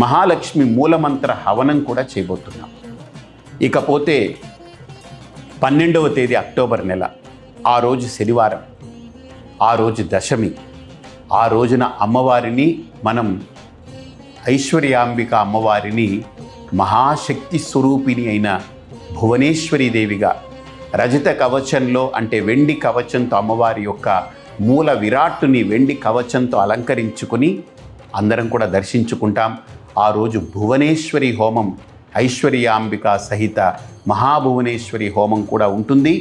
మహాలక్ష్మి మూలమంత్ర హవనం కూడా చేయబోతున్నాం. ఇకపోతే 12వ తేదీ అక్టోబర్ నెల ఆ రోజు శనివారం, ఆ రోజు దశమి. ఆ రోజున అమ్మవారిని మనం ఐశ్వర్యాంబిక అమ్మవారిని మహాశక్తి స్వరూపిణి అయిన భువనేశ్వరి దేవిగా రజత కవచంలో, అంటే వెండి కవచంతో అమ్మవారి యొక్క మూల విరాట్టుని వెండి కవచంతో అలంకరించుకుని అందరం కూడా దర్శించుకుంటాం. ఆ రోజు భువనేశ్వరి హోమం, ఐశ్వర్యాంబిక సహిత మహాభువనేశ్వరి హోమం కూడా ఉంటుంది.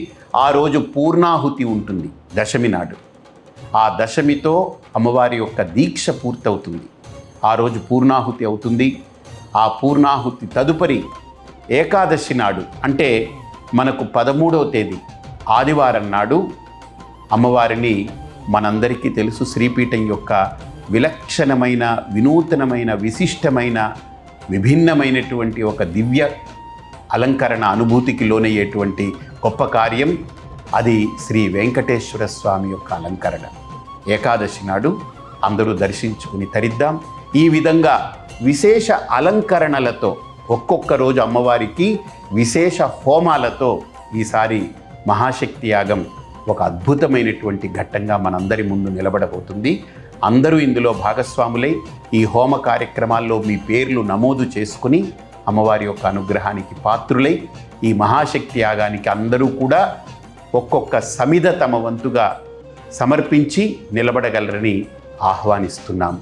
ఆ రోజు పూర్ణాహుతి ఉంటుంది దశమి నాడు. ఆ దశమితో అమ్మవారి యొక్క దీక్ష పూర్తవుతుంది. ఆ రోజు పూర్ణాహుతి అవుతుంది. ఆ పూర్ణాహుతి తదుపరి ఏకాదశి నాడు, అంటే మనకు 13వ తేదీ ఆదివారం నాడు అమ్మవారిని మనందరికీ తెలుసు శ్రీపీఠం యొక్క విలక్షణమైన, వినూతనమైన, విశిష్టమైన, విభిన్నమైనటువంటి ఒక దివ్య అలంకరణ అనుభూతికి లోనయ్యేటువంటి గొప్ప కార్యం అది శ్రీ వెంకటేశ్వర స్వామి యొక్క అలంకరణ. ఏకాదశి నాడు అందరూ దర్శించుకుని తరిద్దాం. ఈ విధంగా విశేష అలంకరణలతో ఒక్కొక్క రోజు అమ్మవారికి విశేష హోమాలతో ఈసారి మహాశక్తి యాగం ఒక అద్భుతమైనటువంటి ఘట్టంగా మనందరి ముందు నిలబడబోతుంది. అందరూ ఇందులో భాగస్వాములై ఈ హోమ కార్యక్రమాల్లో మీ పేర్లు నమోదు చేసుకుని అమ్మవారి యొక్క అనుగ్రహానికి పాత్రులై ఈ మహాశక్తి యాగానికి అందరూ కూడా ఒక్కొక్క సమిధ తమ వంతుగా సమర్పించి నిలబడగలరని ఆహ్వానిస్తున్నాం.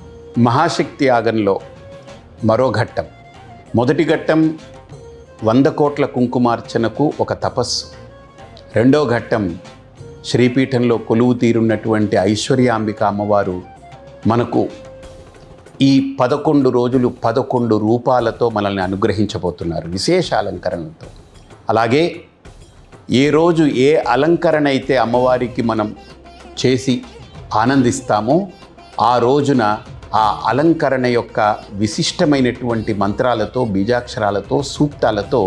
మహాశక్తి యాగంలో మరో ఘట్టం, మొదటి ఘట్టం 100 కోట్ల కుంకుమార్చనకు ఒక తపస్సు. రెండో ఘట్టం శ్రీపీఠంలో కొలువు తీరున్నటువంటి ఐశ్వర్యాంబిక అమ్మవారు మనకు ఈ 11 రోజులు 11 రూపాలతో మనల్ని అనుగ్రహించబోతున్నారు విశేష అలంకరణలతో. అలాగే ఏ రోజు ఏ అలంకరణ అయితే అమ్మవారికి మనం చేసి ఆనందిస్తామో ఆ రోజున ఆ అలంకరణ యొక్క విశిష్టమైనటువంటి మంత్రాలతో, బీజాక్షరాలతో, సూక్తాలతో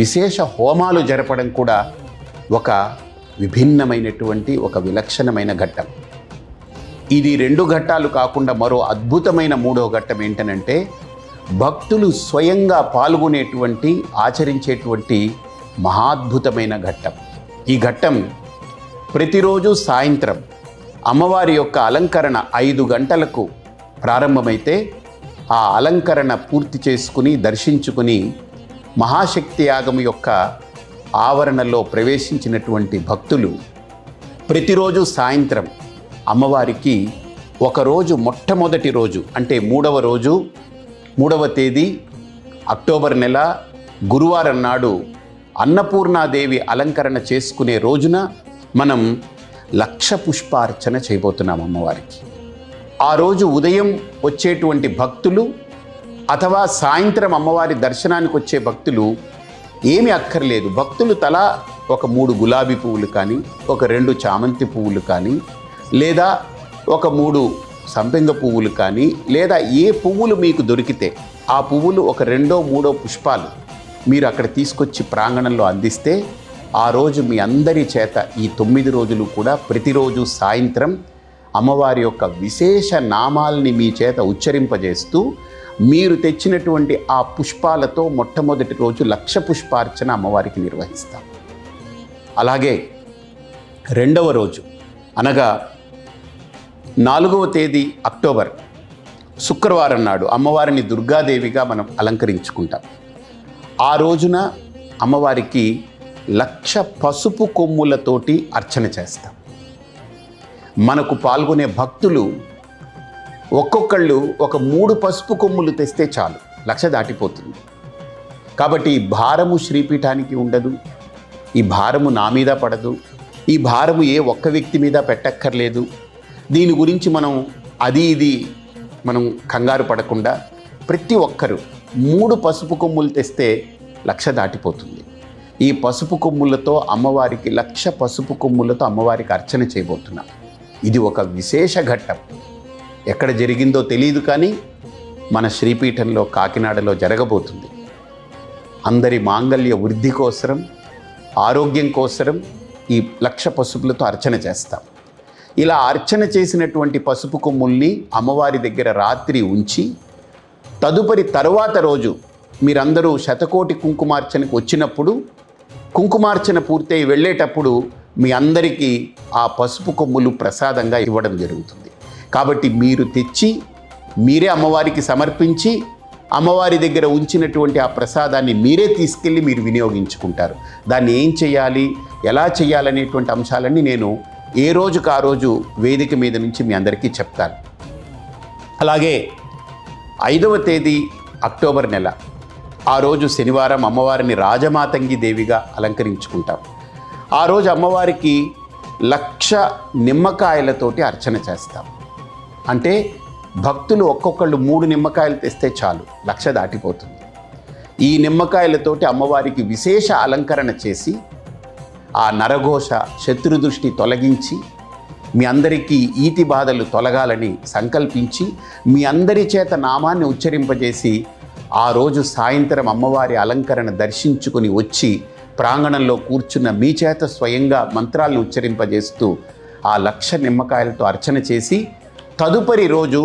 విశేష హోమాలు జరపడం కూడా ఒక విభిన్నమైనటువంటి ఒక విలక్షణమైన ఘట్టం. ఇది 2 ఘట్టాలు కాకుండా మరో అద్భుతమైన 3వ ఘట్టం ఏంటనంటే భక్తులు స్వయంగా పాల్గొనేటువంటి ఆచరించేటువంటి మహాద్భుతమైన ఘట్టం. ఈ ఘట్టం ప్రతిరోజు సాయంత్రం అమ్మవారి యొక్క అలంకరణ 5 గంటలకు ప్రారంభమైతే ఆ అలంకరణ పూర్తి చేసుకుని దర్శించుకుని మహాశక్తి యాగం యొక్క ఆవరణలో ప్రవేశించినటువంటి భక్తులు ప్రతిరోజు సాయంత్రం అమ్మవారికి ఒకరోజు మొట్టమొదటి రోజు అంటే 3వ రోజు 3వ తేదీ అక్టోబర్ నెల గురువారం నాడు అన్నపూర్ణాదేవి అలంకరణ చేసుకునే రోజున మనం 1,00,000 పుష్పార్చన చేయబోతున్నాం అమ్మవారికి. ఆ రోజు ఉదయం వచ్చేటువంటి భక్తులు అథవా సాయంత్రం అమ్మవారి దర్శనానికి వచ్చే భక్తులు ఏమీ అక్కర్లేదు. భక్తులు తలా ఒక 3 గులాబీ పువ్వులు కానీ, ఒక 2 చామంతి పువ్వులు కానీ, లేదా ఒక 3 సంపెంగ పువ్వులు కానీ, లేదా ఏ పువ్వులు మీకు దొరికితే ఆ పువ్వులు ఒక 2ో 3ో పుష్పాలు మీరు అక్కడ తీసుకొచ్చి ప్రాంగణంలో అందిస్తే ఆ రోజు మీ అందరి చేత ఈ 9 రోజులు కూడా ప్రతిరోజు సాయంత్రం అమ్మవారి యొక్క విశేష నామాల్ని మీ చేత ఉచ్చరింపజేస్తూ మీరు తెచ్చినటువంటి ఆ పుష్పాలతో మొట్టమొదటి రోజు 1,00,000 పుష్పార్చన అమ్మవారికి నిర్వహిస్తాం. అలాగే 2వ రోజు అనగా 4వ తేదీ అక్టోబర్ శుక్రవారం నాడు అమ్మవారిని దుర్గాదేవిగా మనం అలంకరించుకుంటాం. ఆ రోజున అమ్మవారికి 1,00,000 పసుపు కొమ్ములతోటి అర్చన చేస్తాం. మనకు పాల్గొనే భక్తులు ఒక్కొక్కళ్ళు ఒక 3 పసుపు కొమ్ములు తెస్తే చాలు 1,00,000 దాటిపోతుంది. కాబట్టి ఈ భారము శ్రీపీఠానికి ఉండదు, ఈ భారము నా మీద పడదు, ఈ భారము ఏ ఒక్క వ్యక్తి మీద పెట్టక్కర్లేదు. దీని గురించి మనం ఇది మనం కంగారు పడకుండా ప్రతి ఒక్కరూ 3 పసుపు కొమ్ములు తెస్తే 1,00,000 దాటిపోతుంది. ఈ పసుపు కొమ్ములతో అమ్మవారికి 1,00,000 పసుపు కొమ్ములతో అమ్మవారికి అర్చన చేయబోతున్నాం. ఇది ఒక విశేష ఘట్టం. ఎక్కడ జరిగిందో తెలియదు కానీ మన శ్రీపీఠంలో కాకినాడలో జరగబోతుంది. అందరి మాంగళ్య వృద్ధి కోసరం, ఆరోగ్యం కోసరం ఈ 1,00,000 పసుపులతో అర్చన చేస్తాం. ఇలా అర్చన చేసినటువంటి పసుపు కొమ్ముల్ని అమ్మవారి దగ్గర రాత్రి ఉంచి తరువాత రోజు మీరందరూ శతకోటి కుంకుమార్చనకు వచ్చినప్పుడు కుంకుమార్చన పూర్తయి వెళ్ళేటప్పుడు మీ అందరికీ ఆ పసుపు కొమ్ములు ప్రసాదంగా ఇవ్వడం జరుగుతుంది. కాబట్టి మీరు తెచ్చి మీరే అమ్మవారికి సమర్పించి అమ్మవారి దగ్గర ఉంచినటువంటి ఆ ప్రసాదాన్ని మీరే తీసుకెళ్ళి మీరు వినియోగించుకుంటారు. దాన్ని ఏం చేయాలి, ఎలా చేయాలనేటువంటి అంశాలన్నీ నేను ఏ రోజుకు ఆ రోజు వేదిక మీద నుంచి మీ అందరికీ చెప్తాను. అలాగే 5వ తేదీ అక్టోబర్ నెల ఆ రోజు శనివారం అమ్మవారిని రాజమాతంగి దేవిగా అలంకరించుకుంటాం. ఆ రోజు అమ్మవారికి 1,00,000 నిమ్మకాయలతోటి అర్చన చేస్తాం. అంటే భక్తులు ఒక్కొక్కళ్ళు 3 నిమ్మకాయలు తెస్తే చాలు 1,00,000 దాటిపోతుంది. ఈ నిమ్మకాయలతోటి అమ్మవారికి విశేష అలంకరణ చేసి ఆ నరఘోష శత్రుదృష్టి తొలగించి మీ అందరికీ ఈతి బాధలు తొలగాలని సంకల్పించి మీ అందరి చేత నామాన్ని ఉచ్చరింపజేసి ఆ రోజు సాయంత్రం అమ్మవారి అలంకరణ దర్శించుకుని వచ్చి ప్రాంగణంలో కూర్చున్న మీ చేత స్వయంగా మంత్రాలను ఉచ్చరింపజేస్తూ ఆ 1,00,000 నిమ్మకాయలతో అర్చన చేసి తదుపరి రోజు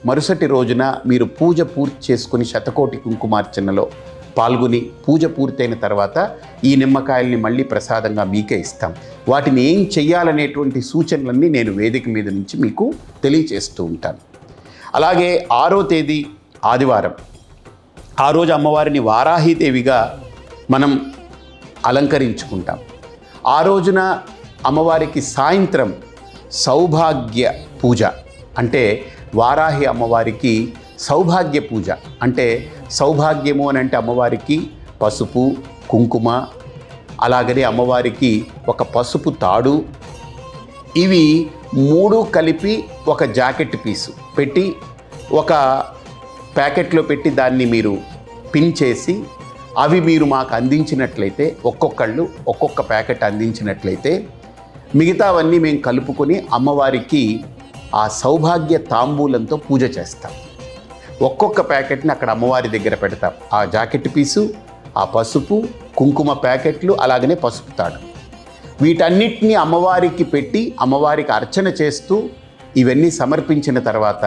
మరుసటి రోజున మీరు పూజ పూర్తి చేసుకుని శతకోటి కుంకుమార్చనలో పాల్గొని పూజ పూర్తయిన తర్వాత ఈ నిమ్మకాయల్ని మళ్ళీ ప్రసాదంగా మీకే ఇస్తాం. వాటిని ఏం చెయ్యాలనేటువంటి సూచనలన్నీ నేను వేదిక మీద నుంచి మీకు తెలియచేస్తూ ఉంటాను. అలాగే 6వ తేదీ ఆదివారం ఆ రోజు అమ్మవారిని వారాహీదేవిగా మనం అలంకరించుకుంటాం. ఆ రోజున అమ్మవారికి సాయంత్రం సౌభాగ్య పూజ అంటే వారాహి అమ్మవారికి సౌభాగ్య పూజ అంటే సౌభాగ్యము అని అంటే అమ్మవారికి పసుపు కుంకుమ, అలాగనే అమ్మవారికి ఒక పసుపు తాడు, ఇవి 3 కలిపి ఒక జాకెట్ పీసు పెట్టి ఒక ప్యాకెట్లో పెట్టి దాన్ని మీరు పిన్ చేసి అవి మీరు మాకు అందించినట్లయితే ఒక్కొక్కళ్ళు ఒక్కొక్క ప్యాకెట్ అందించినట్లయితే మిగతావన్నీ మేము కలుపుకొని అమ్మవారికి ఆ సౌభాగ్య తాంబూలంతో పూజ చేస్తాం. ఒక్కొక్క ప్యాకెట్ని అక్కడ అమ్మవారి దగ్గర పెడతాం. ఆ జాకెట్ పీసు, ఆ పసుపు కుంకుమ ప్యాకెట్లు, అలాగనే పసుపు తాడు, వీటన్నిటిని అమ్మవారికి పెట్టి అమ్మవారికి అర్చన చేస్తూ ఇవన్నీ సమర్పించిన తర్వాత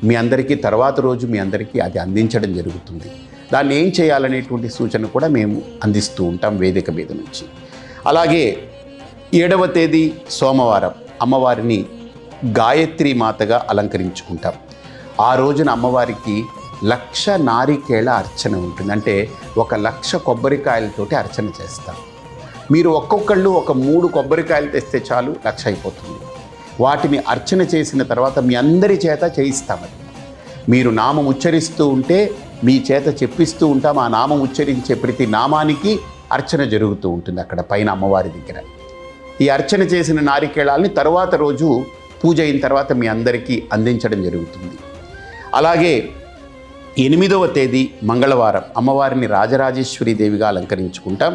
మీ అందరికీ తర్వాత రోజు మీ అందరికీ అది అందించడం జరుగుతుంది. దాన్ని ఏం చేయాలనేటువంటి సూచన కూడా మేము అందిస్తూ ఉంటాం వేదిక మీద నుంచి. అలాగే 7వ తేదీ సోమవారం అమ్మవారిని గాయత్రి మాతగా అలంకరించుకుంటాం. ఆ రోజున అమ్మవారికి 1,00,000 నారికేళ అర్చన ఉంటుంది. అంటే 1,00,000 కొబ్బరికాయలతోటి అర్చన చేస్తాం. మీరు ఒక్కొక్కళ్ళు ఒక 3 కొబ్బరికాయలు తెస్తే చాలు 1,00,000 అయిపోతుంది. వాటిని అర్చన చేసిన తర్వాత మీ అందరి చేత చేయిస్తామని. మీరు నామం ఉచ్చరిస్తూ ఉంటే మీ చేత చెప్పిస్తూ ఉంటాం. ఆ నామం ఉచ్చరించే ప్రతి నామానికి అర్చన జరుగుతూ ఉంటుంది అక్కడ పైన అమ్మవారి దగ్గర. ఈ అర్చన చేసిన నారికేళాలని తర్వాత రోజు పూజ అయిన తర్వాత మీ అందరికీ అందించడం జరుగుతుంది. అలాగే 8వ తేదీ మంగళవారం అమ్మవారిని రాజరాజేశ్వరి దేవిగా అలంకరించుకుంటాం.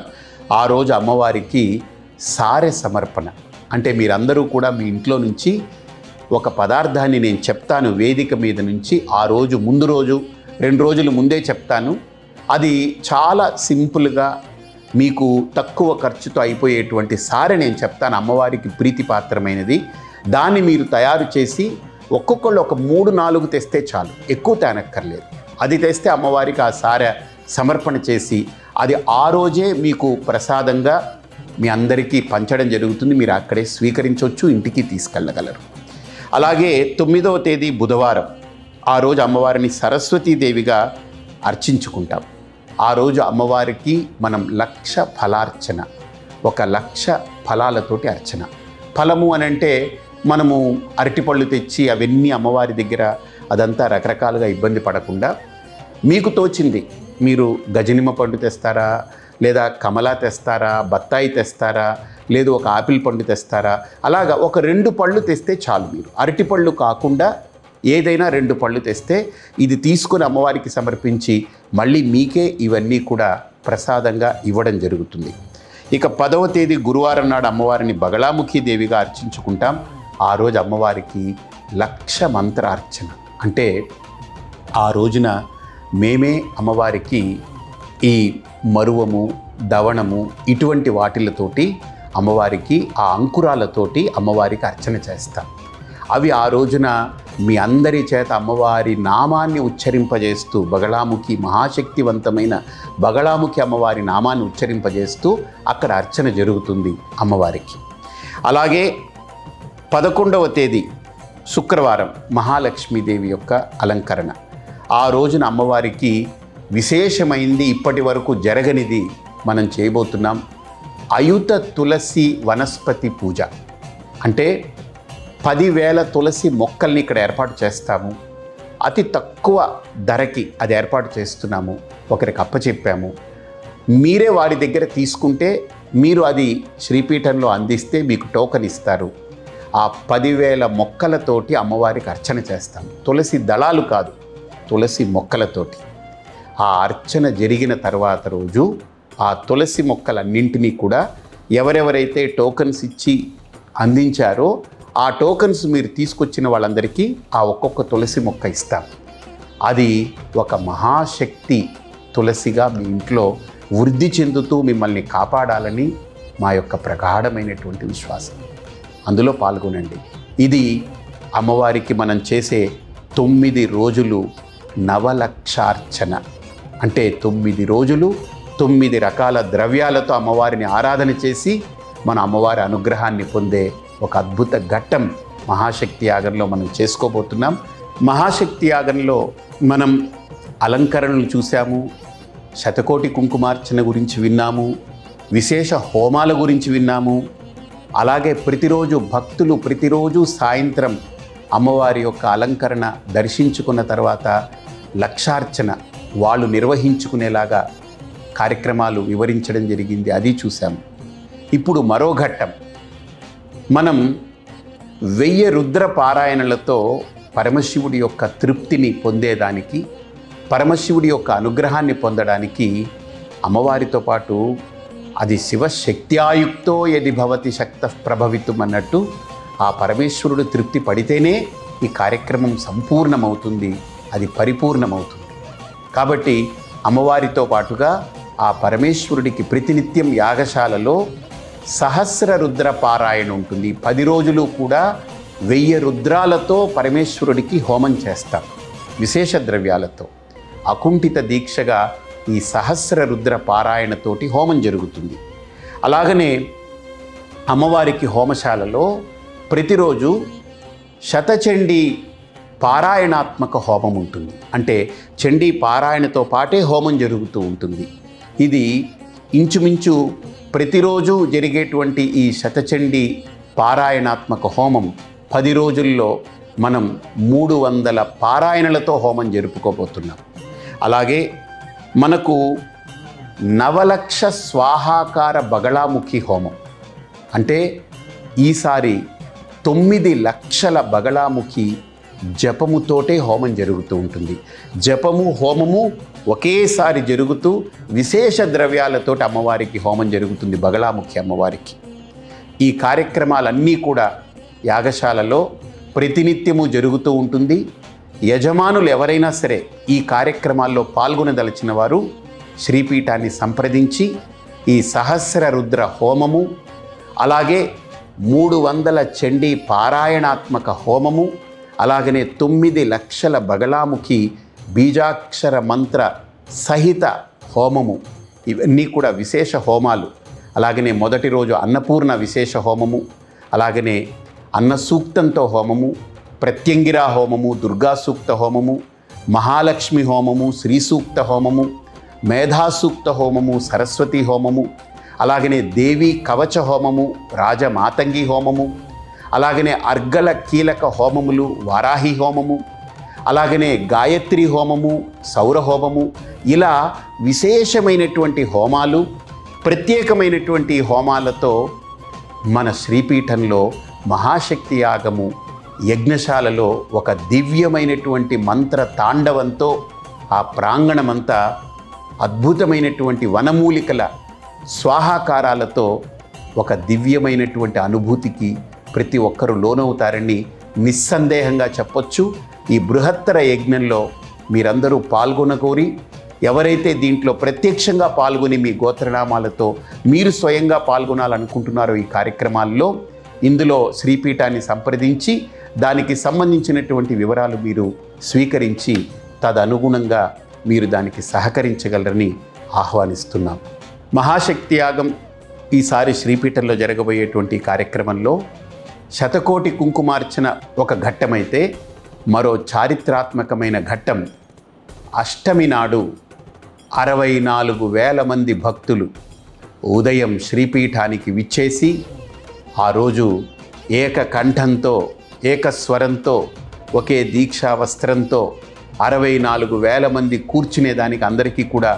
ఆ రోజు అమ్మవారికి సారె సమర్పణ. అంటే మీరందరూ కూడా మీ ఇంట్లో నుంచి ఒక పదార్థాన్ని నేను చెప్తాను వేదిక మీద నుంచి. ఆ రోజు ముందు రోజు 2 రోజుల ముందే చెప్తాను. అది చాలా సింపుల్గా మీకు తక్కువ ఖర్చుతో అయిపోయేటువంటి సారె నేను చెప్తాను. అమ్మవారికి ప్రీతిపాత్రమైనది. దాన్ని మీరు తయారు చేసి ఒక్కొక్కళ్ళు ఒక 3-4 తెస్తే చాలు, ఎక్కువ తేనక్కర్లేదు. అది తెస్తే అమ్మవారికి ఆ సారె సమర్పణ చేసి అది ఆ రోజే మీకు ప్రసాదంగా మీ అందరికీ పంచడం జరుగుతుంది. మీరు అక్కడే స్వీకరించవచ్చు, ఇంటికి తీసుకెళ్ళగలరు. అలాగే 9వ తేదీ బుధవారం ఆ రోజు అమ్మవారిని సరస్వతీదేవిగా అర్చించుకుంటాం. ఆ రోజు అమ్మవారికి మనం 1,00,000 ఫలార్చన, 1,00,000 ఫలాలతోటి అర్చన. ఫలము అని అంటే మనము అరటిపళ్ళు తెచ్చి అవన్నీ అమ్మవారి దగ్గర అదంతా రకరకాలుగా ఇబ్బంది పడకుండా మీకు తోచింది, మీరు గజనిమ్మ పండు తెస్తారా, లేదా కమలా తెస్తారా, బత్తాయి తెస్తారా, లేదు ఒక ఆపిల్ పండు తెస్తారా, అలాగా ఒక 2 పళ్ళు తెస్తే చాలు. మీరు అరటిపళ్ళు కాకుండా ఏదైనా 2 పళ్ళు తెస్తే ఇది తీసుకొని అమ్మవారికి సమర్పించి మళ్ళీ మీకే ఇవన్నీ కూడా ప్రసాదంగా ఇవ్వడం జరుగుతుంది. ఇక 10వ తేదీ గురువారం నాడు అమ్మవారిని బగళాముఖి దేవిగా అర్చించుకుంటాం. ఆ రోజు అమ్మవారికి 1,00,000 మంత్రార్చన. అంటే ఆ రోజున మేమే అమ్మవారికి ఈ మరువము, దవణము ఇటువంటి వాటిలతోటి అమ్మవారికి ఆ అంకురాలతోటి అమ్మవారికి అర్చన చేస్తాం. అవి ఆ రోజున మీ అందరి చేత అమ్మవారి నామాన్ని ఉచ్చరింపజేస్తూ బగళాముఖి, మహాశక్తివంతమైన బగళాముఖి అమ్మవారి నామాన్ని ఉచ్చరింపజేస్తూ అక్కడ అర్చన జరుగుతుంది అమ్మవారికి. అలాగే 11వ తేదీ శుక్రవారం మహాలక్ష్మీదేవి యొక్క అలంకరణ. ఆ రోజున అమ్మవారికి విశేషమైంది, ఇప్పటి వరకు జరగనిది మనం చేయబోతున్నాం. అయుత తులసి వనస్పతి పూజ. అంటే 10,000 తులసి మొక్కల్ని ఇక్కడ ఏర్పాటు చేస్తాము. అతి తక్కువ ధరకి అది ఏర్పాటు చేస్తున్నాము. ఒకరికి అప్పచెప్పాము. మీరే వాడి దగ్గర తీసుకుంటే మీరు అది శ్రీపీఠంలో అందిస్తే మీకు టోకెన్ ఇస్తారు. ఆ 10,000 మొక్కలతోటి అమ్మవారికి అర్చన చేస్తాం. తులసి దళాలు కాదు, తులసి మొక్కలతోటి. ఆ అర్చన జరిగిన తర్వాత రోజు ఆ తులసి మొక్కలన్నింటినీ కూడా ఎవరెవరైతే టోకన్స్ ఇచ్చి అందించారో ఆ టోకన్స్ మీరు తీసుకొచ్చిన వాళ్ళందరికీ ఆ ఒక్కొక్క తులసి మొక్క ఇస్తాం. అది ఒక మహాశక్తి తులసిగా మీ ఇంట్లో వృద్ధి చెందుతూ మిమ్మల్ని కాపాడాలని మా యొక్క ప్రగాఢమైనటువంటి విశ్వాసం. అందులో పాల్గొనండి. ఇది అమ్మవారికి మనం చేసే 9 రోజులు నవలక్షార్చన. అంటే 9 రోజులు 9 రకాల ద్రవ్యాలతో అమ్మవారిని ఆరాధన చేసి మన అమ్మవారి అనుగ్రహాన్ని పొందే ఒక అద్భుత ఘట్టం మహాశక్తి యాగంలో మనం చేసుకోబోతున్నాం. మహాశక్తి యాగంలో మనం అలంకరణలు చూసాము, శతకోటి కుంకుమార్చన గురించి విన్నాము, విశేష హోమాల గురించి విన్నాము. అలాగే ప్రతిరోజు భక్తులు ప్రతిరోజు సాయంత్రం అమ్మవారి యొక్క అలంకరణ దర్శించుకున్న తర్వాత లక్షార్చన వాళ్ళు నిర్వహించుకునేలాగా కార్యక్రమాలు వివరించడం జరిగింది, అది చూసాము. ఇప్పుడు మరో ఘట్టం, మనం 1000 రుద్ర పారాయణలతో పరమశివుడి యొక్క తృప్తిని పొందేదానికి, పరమశివుడి యొక్క అనుగ్రహాన్ని పొందడానికి అమ్మవారితో పాటు అది శివశక్త్యాయుక్తో యది భవతి శక్త ప్రభవితం అన్నట్టు ఆ పరమేశ్వరుడు తృప్తి పడితేనే ఈ కార్యక్రమం సంపూర్ణమవుతుంది, అది పరిపూర్ణమవుతుంది. కాబట్టి అమ్మవారితో పాటుగా ఆ పరమేశ్వరుడికి ప్రతినిత్యం యాగశాలలో సహస్ర రుద్ర పారాయణ ఉంటుంది. 10 రోజులు కూడా 1000 రుద్రాలతో పరమేశ్వరుడికి హోమం చేస్తాం, విశేష ద్రవ్యాలతో. అకుంఠిత దీక్షగా ఈ సహస్ర రుద్ర పారాయణతోటి హోమం జరుగుతుంది. అలాగనే అమ్మవారికి హోమశాలలో ప్రతిరోజు శతచండీ పారాయణాత్మక హోమం ఉంటుంది. అంటే చండీ పారాయణతో పాటే హోమం జరుగుతూ ఉంటుంది. ఇది ఇంచుమించు ప్రతిరోజు జరిగేటువంటి ఈ శతచండీ పారాయణాత్మక హోమం 10 రోజుల్లో మనం 300 పారాయణలతో హోమం జరుపుకోబోతున్నాం. అలాగే మనకు నవలక్ష స్వాహాకార బగళాముఖి హోమం, అంటే ఈసారి 9 లక్షల బగళాముఖి జపముతోటే హోమం జరుగుతూ ఉంటుంది. జపము హోమము ఒకేసారి జరుగుతూ విశేష ద్రవ్యాలతో అమ్మవారికి హోమం జరుగుతుంది, బగళాముఖి అమ్మవారికి. ఈ కార్యక్రమాలన్నీ కూడా యాగశాలలో ప్రతినిత్యము జరుగుతూ ఉంటుంది. యజమానులు ఎవరైనా సరే ఈ కార్యక్రమాల్లో పాల్గొనదలిచిన వారు శ్రీపీఠాన్ని సంప్రదించి ఈ సహస్ర రుద్ర హోమము, అలాగే 300 చండీ పారాయణాత్మక హోమము, అలాగనే 9 లక్షల బగళాముఖి బీజాక్షర మంత్ర సహిత హోమము, ఇవన్నీ కూడా విశేష హోమాలు. అలాగనే మొదటి రోజు అన్నపూర్ణ విశేష హోమము, అలాగనే అన్న సూక్తంతో హోమము, ప్రత్యంగిరా హోమము, దుర్గా సూక్త హోమము, మహాలక్ష్మి హోమము, శ్రీ సూక్త హోమము, మేధాసూక్త హోమము, సరస్వతి హోమము, అలాగనే దేవి కవచ హోమము, రాజమాతంగి హోమము, అలాగనే అర్గల కీలక హోమములు, వారాహి హోమము, అలాగనే గాయత్రి హోమము, సౌర హోమము, ఇలా విశేషమైనటువంటి హోమాలు, ప్రత్యేకమైనటువంటి హోమాలతో మన శ్రీపీఠంలో మహాశక్తి యాగము యజ్ఞశాలలో ఒక దివ్యమైనటువంటి మంత్ర తాండవంతో ఆ ప్రాంగణమంతా అద్భుతమైనటువంటి వనమూలికల స్వాహాకారాలతో ఒక దివ్యమైనటువంటి అనుభూతికి ప్రతి ఒక్కరూ లోనవుతారని నిస్సందేహంగా చెప్పొచ్చు. ఈ బృహత్తర యజ్ఞంలో మీరందరూ పాల్గొనకోరి, ఎవరైతే దీంట్లో ప్రత్యక్షంగా పాల్గొని మీ గోత్రనామాలతో మీరు స్వయంగా పాల్గొనాలనుకుంటున్నారో ఈ కార్యక్రమాల్లో, ఇందులో శ్రీపీఠాన్ని సంప్రదించి దానికి సంబంధించినటువంటి వివరాలు మీరు స్వీకరించి తదనుగుణంగా మీరు దానికి సహకరించగలరని ఆహ్వానిస్తున్నాం. మహాశక్తి యాగం ఈసారి శ్రీపీఠంలో జరగబోయేటువంటి కార్యక్రమంలో శతకోటి కుంకుమార్చన ఒక ఘట్టమైతే, మరో చారిత్రాత్మకమైన ఘట్టం అష్టమి నాడు 64,000 మంది భక్తులు ఉదయం శ్రీపీఠానికి విచ్చేసి ఆ రోజు ఏకకంఠంతో, ఏకస్వరంతో, ఒకే దీక్షా వస్త్రంతో 64,000 మంది కూర్చునేదానికి అందరికీ కూడా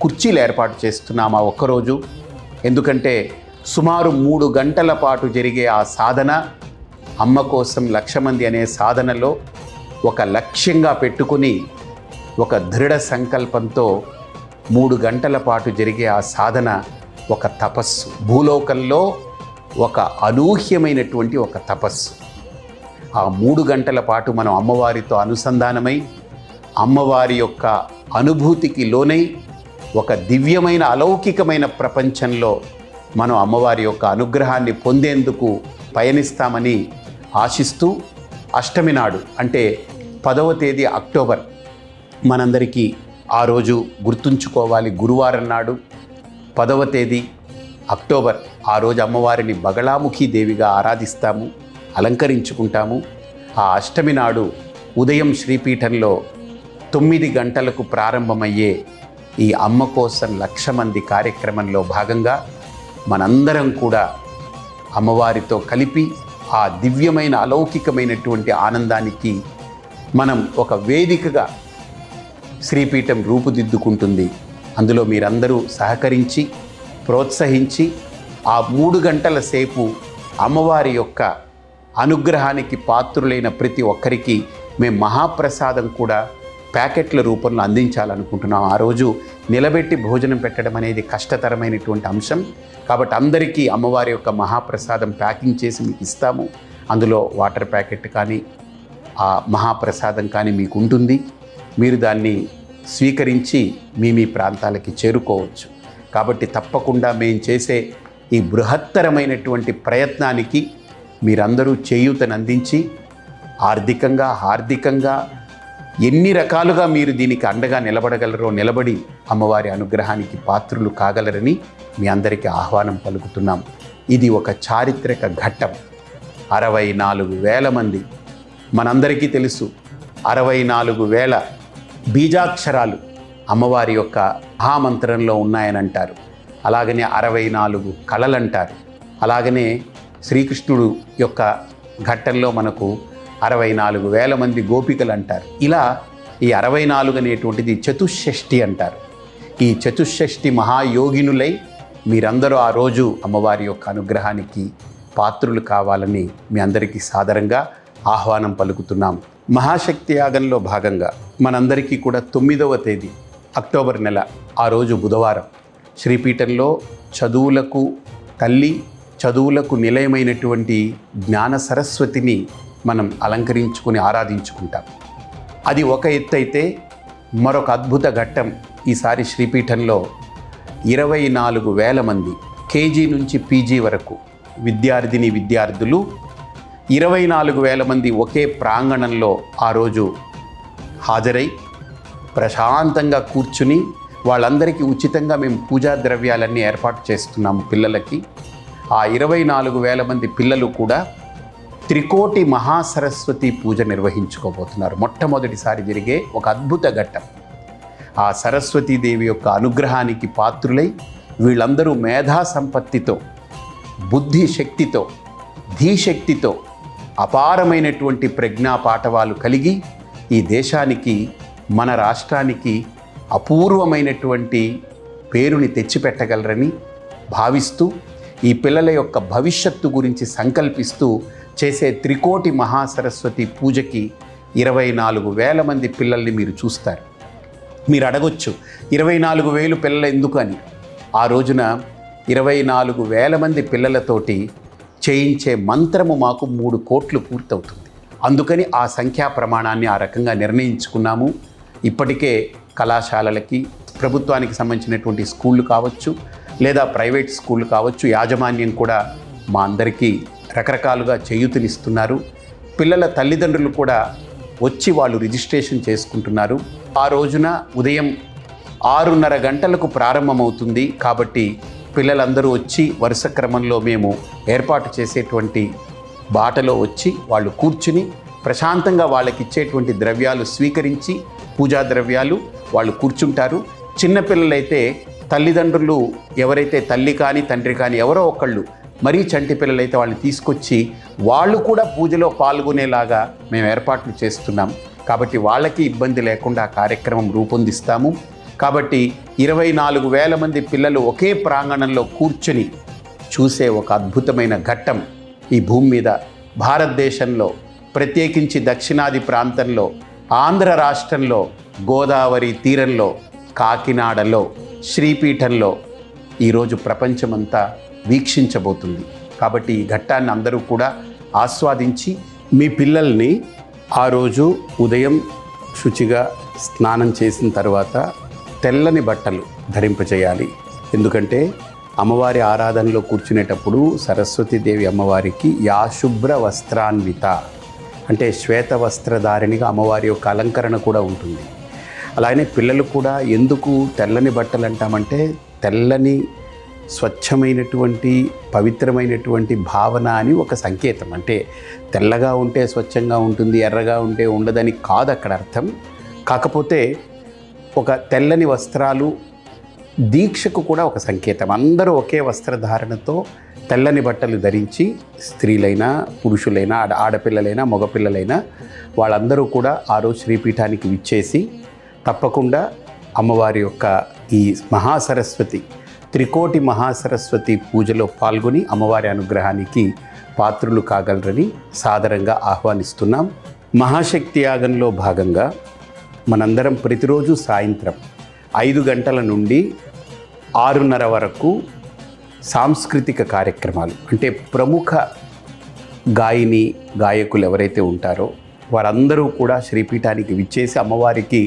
కుర్చీలు ఏర్పాటు చేస్తున్నాం ఆ ఒక్కరోజు. ఎందుకంటే సుమారు 3 గంటల పాటు జరిగే ఆ సాధన, అమ్మ కోసం 1,00,000 మంది అనే సాధనలో ఒక లక్ష్యంగా పెట్టుకుని ఒక దృఢ సంకల్పంతో 3 గంటల పాటు జరిగే ఆ సాధన ఒక తపస్సు, భూలోకంలో ఒక అనూహ్యమైనటువంటి ఒక తపస్సు. ఆ 3 గంటల పాటు మనం అమ్మవారితో అనుసంధానమై, అమ్మవారి యొక్క అనుభూతికి లోనై, ఒక దివ్యమైన అలౌకికమైన ప్రపంచంలో మనం అమ్మవారి యొక్క అనుగ్రహాన్ని పొందేందుకు పయనిస్తామని ఆశిస్తూ, అష్టమి నాడు అంటే 10వ తేదీ అక్టోబర్ మనందరికీ ఆ రోజు గుర్తుంచుకోవాలి. గురువారం నాడు 10వ తేదీ అక్టోబర్ ఆ రోజు అమ్మవారిని బగళాముఖి దేవిగా ఆరాధిస్తాము, అలంకరించుకుంటాము. ఆ అష్టమి నాడు ఉదయం శ్రీపీఠంలో 9 గంటలకు ప్రారంభమయ్యే ఈ అమ్మ కోసం 1,00,000 మంది కార్యక్రమంలో భాగంగా మనందరం కూడా అమ్మవారితో కలిపి ఆ దివ్యమైన అలౌకికమైనటువంటి ఆనందానికి మనం ఒక వేదికగా శ్రీపీఠం రూపుదిద్దుకుంటుంది. అందులో మీరందరూ సహకరించి, ప్రోత్సహించి ఆ 3 గంటల సేపు అమ్మవారి యొక్క అనుగ్రహానికి పాత్రులైన ప్రతి ఒక్కరికి మేము మహాప్రసాదం కూడా ప్యాకెట్ల రూపంలో అందించాలనుకుంటున్నాం. ఆ రోజు నిలబెట్టి భోజనం పెట్టడం అనేది కష్టతరమైనటువంటి అంశం. కాబట్టి అందరికీ అమ్మవారి యొక్క మహాప్రసాదం ప్యాకింగ్ చేసి మీకు ఇస్తాము. అందులో వాటర్ ప్యాకెట్ కానీ ఆ మహాప్రసాదం కానీ మీకు ఉంటుంది. మీరు దాన్ని స్వీకరించి మీ ప్రాంతాలకి చేరుకోవచ్చు. కాబట్టి తప్పకుండా మేము చేసే ఈ బృహత్తరమైనటువంటి ప్రయత్నానికి మీరందరూ చేయూతనందించి ఆర్థికంగా ఎన్ని రకాలుగా మీరు దీనికి అండగా నిలబడగలరో నిలబడి అమ్మవారి అనుగ్రహానికి పాత్రులు కాగలరని మీ అందరికీ ఆహ్వానం పలుకుతున్నాం. ఇది ఒక చారిత్రక ఘట్టం. 64,000 మంది, మనందరికీ తెలుసు 64,000 బీజాక్షరాలు అమ్మవారి యొక్క మహామంత్రంలో ఉన్నాయని అంటారు. అలాగనే 64 కళలంటారు. అలాగనే శ్రీకృష్ణుడు యొక్క ఘట్టంలో మనకు 64,000 మంది గోపికలు అంటారు. ఇలా ఈ 64 అనేటువంటిది చతుషష్ఠి అంటారు. ఈ చతుషష్ఠి మహాయోగినులై మీరందరూ ఆ రోజు అమ్మవారి యొక్క అనుగ్రహానికి పాత్రులు కావాలని మీ అందరికీ సాదరంగా ఆహ్వానం పలుకుతున్నాం. మహాశక్తి యాగంలో భాగంగా మనందరికీ కూడా 9వ తేదీ అక్టోబర్ నెల ఆ రోజు బుధవారం శ్రీపీఠంలో చదువులకు తల్లి, చదువులకు నిలయమైనటువంటి జ్ఞాన సరస్వతిని మనం అలంకరించుకొని ఆరాధించుకుంటాం. అది ఒక ఎత్తు అయితే మరొక అద్భుత ఘట్టం ఈసారి శ్రీపీఠంలో 24,000 మంది కేజీ నుంచి పీజీ వరకు విద్యార్థులు 24,000 మంది ఒకే ప్రాంగణంలో ఆ రోజు హాజరై ప్రశాంతంగా కూర్చుని వాళ్ళందరికీ ఉచితంగా మేము పూజా ద్రవ్యాలన్నీ ఏర్పాటు చేస్తున్నాము పిల్లలకి. ఆ 24,000 మంది పిల్లలు కూడా త్రికోటి మహాసరస్వతి పూజ నిర్వహించుకోబోతున్నారు. మొట్టమొదటిసారి జరిగే ఒక అద్భుత ఘట్టం. ఆ సరస్వతీదేవి యొక్క అనుగ్రహానికి పాత్రులై వీళ్ళందరూ మేధా సంపత్తితో, బుద్ధి శక్తితో, ధీశక్తితో, అపారమైనటువంటి ప్రజ్ఞా పాఠవాలు కలిగి ఈ దేశానికి, మన రాష్ట్రానికి అపూర్వమైనటువంటి పేరుని తెచ్చిపెట్టగలరని భావిస్తూ ఈ పిల్లల యొక్క భవిష్యత్తు గురించి సంకల్పిస్తూ చేసే త్రికోటి మహాసరస్వతి పూజకి 24,000 మంది పిల్లల్ని మీరు చూస్తారు. మీరు అడగొచ్చు 24,000 పిల్లలు ఎందుకు అని. ఆ రోజున 24,000 మంది పిల్లలతోటి చేయించే మంత్రము మాకు 3 కోట్లు పూర్తవుతుంది. అందుకని ఆ సంఖ్యా ప్రమాణాన్ని ఆ రకంగా నిర్ణయించుకున్నాము. ఇప్పటికే కళాశాలలకి, ప్రభుత్వానికి సంబంధించినటువంటి స్కూళ్ళు కావచ్చు, లేదా ప్రైవేట్ స్కూళ్ళు కావచ్చు, యాజమాన్యం కూడా మా అందరికీ రకరకాలుగా చేయూతనిస్తున్నారు. పిల్లల తల్లిదండ్రులు కూడా వచ్చి వాళ్ళు రిజిస్ట్రేషన్ చేసుకుంటున్నారు. ఆ రోజున ఉదయం 6:30 గంటలకు ప్రారంభమవుతుంది. కాబట్టి పిల్లలందరూ వచ్చి వరుస క్రమంలో మేము ఏర్పాటు చేసేటువంటి బాటలో వచ్చి వాళ్ళు కూర్చుని ప్రశాంతంగా వాళ్ళకి ఇచ్చేటువంటి ద్రవ్యాలు స్వీకరించి, పూజా ద్రవ్యాలు వాళ్ళు కూర్చుంటారు. చిన్నపిల్లలైతే తల్లిదండ్రులు ఎవరైతే తల్లి కానీ తండ్రి కానీ ఎవరో ఒకళ్ళు, మరీ చంటి పిల్లలైతే వాళ్ళని తీసుకొచ్చి వాళ్ళు కూడా పూజలో పాల్గొనేలాగా మేము ఏర్పాట్లు చేస్తున్నాం. కాబట్టి వాళ్ళకి ఇబ్బంది లేకుండా ఆ కార్యక్రమం రూపొందిస్తాము. కాబట్టి 24,000 మంది పిల్లలు ఒకే ప్రాంగణంలో కూర్చుని చూసే ఒక అద్భుతమైన ఘట్టం ఈ భూమి మీద, భారతదేశంలో, ప్రత్యేకించి దక్షిణాది ప్రాంతంలో, ఆంధ్ర రాష్ట్రంలో, గోదావరి తీరంలో, కాకినాడలో, శ్రీపీఠంలో ఈరోజు ప్రపంచమంతా వీక్షించబోతుంది. కాబట్టి ఈ ఘట్టాన్ని అందరూ కూడా ఆస్వాదించి మీ పిల్లల్ని ఆ రోజు ఉదయం శుచిగా స్నానం చేసిన తర్వాత తెల్లని బట్టలు ధరింపచేయాలి. ఎందుకంటే అమ్మవారి ఆరాధనలో కూర్చునేటప్పుడు సరస్వతీదేవి అమ్మవారికి యాశుభ్ర వస్త్రాన్విత అంటే శ్వేత వస్త్రధారిణిగా అమ్మవారి యొక్క అలంకరణ కూడా ఉంటుంది. అలాగే పిల్లలు కూడా ఎందుకు తెల్లని బట్టలు అంటామంటే తెల్లని స్వచ్ఛమైనటువంటి పవిత్రమైనటువంటి భావన అని ఒక సంకేతం. అంటే తెల్లగా ఉంటే స్వచ్ఛంగా ఉంటుంది, ఎర్రగా ఉంటే ఉండదని కాదు అక్కడ అర్థం. కాకపోతే ఒక తెల్లని వస్త్రాలు దీక్షకు కూడా ఒక సంకేతం. అందరూ ఒకే వస్త్రధారణతో తెల్లని బట్టలు ధరించి, స్త్రీలైనా పురుషులైనా ఆడపిల్లలైనా మగపిల్లలైనా వాళ్ళందరూ కూడా ఆ రోజు శ్రీపీఠానికి విచ్చేసి తప్పకుండా అమ్మవారి యొక్క ఈ మహాసరస్వతి, త్రికోటి మహాసరస్వతి పూజలో పాల్గొని అమ్మవారి అనుగ్రహానికి పాత్రులు కాగలరని సాదరంగా ఆహ్వానిస్తున్నాం. మహాశక్తి యాగంలో భాగంగా మనందరం ప్రతిరోజు సాయంత్రం 5 గంటల నుండి 6:30 వరకు సాంస్కృతిక కార్యక్రమాలు, అంటే ప్రముఖ గాయని గాయకులు ఎవరైతే ఉంటారో వారందరూ కూడా శ్రీపీఠానికి విచ్చేసి అమ్మవారికి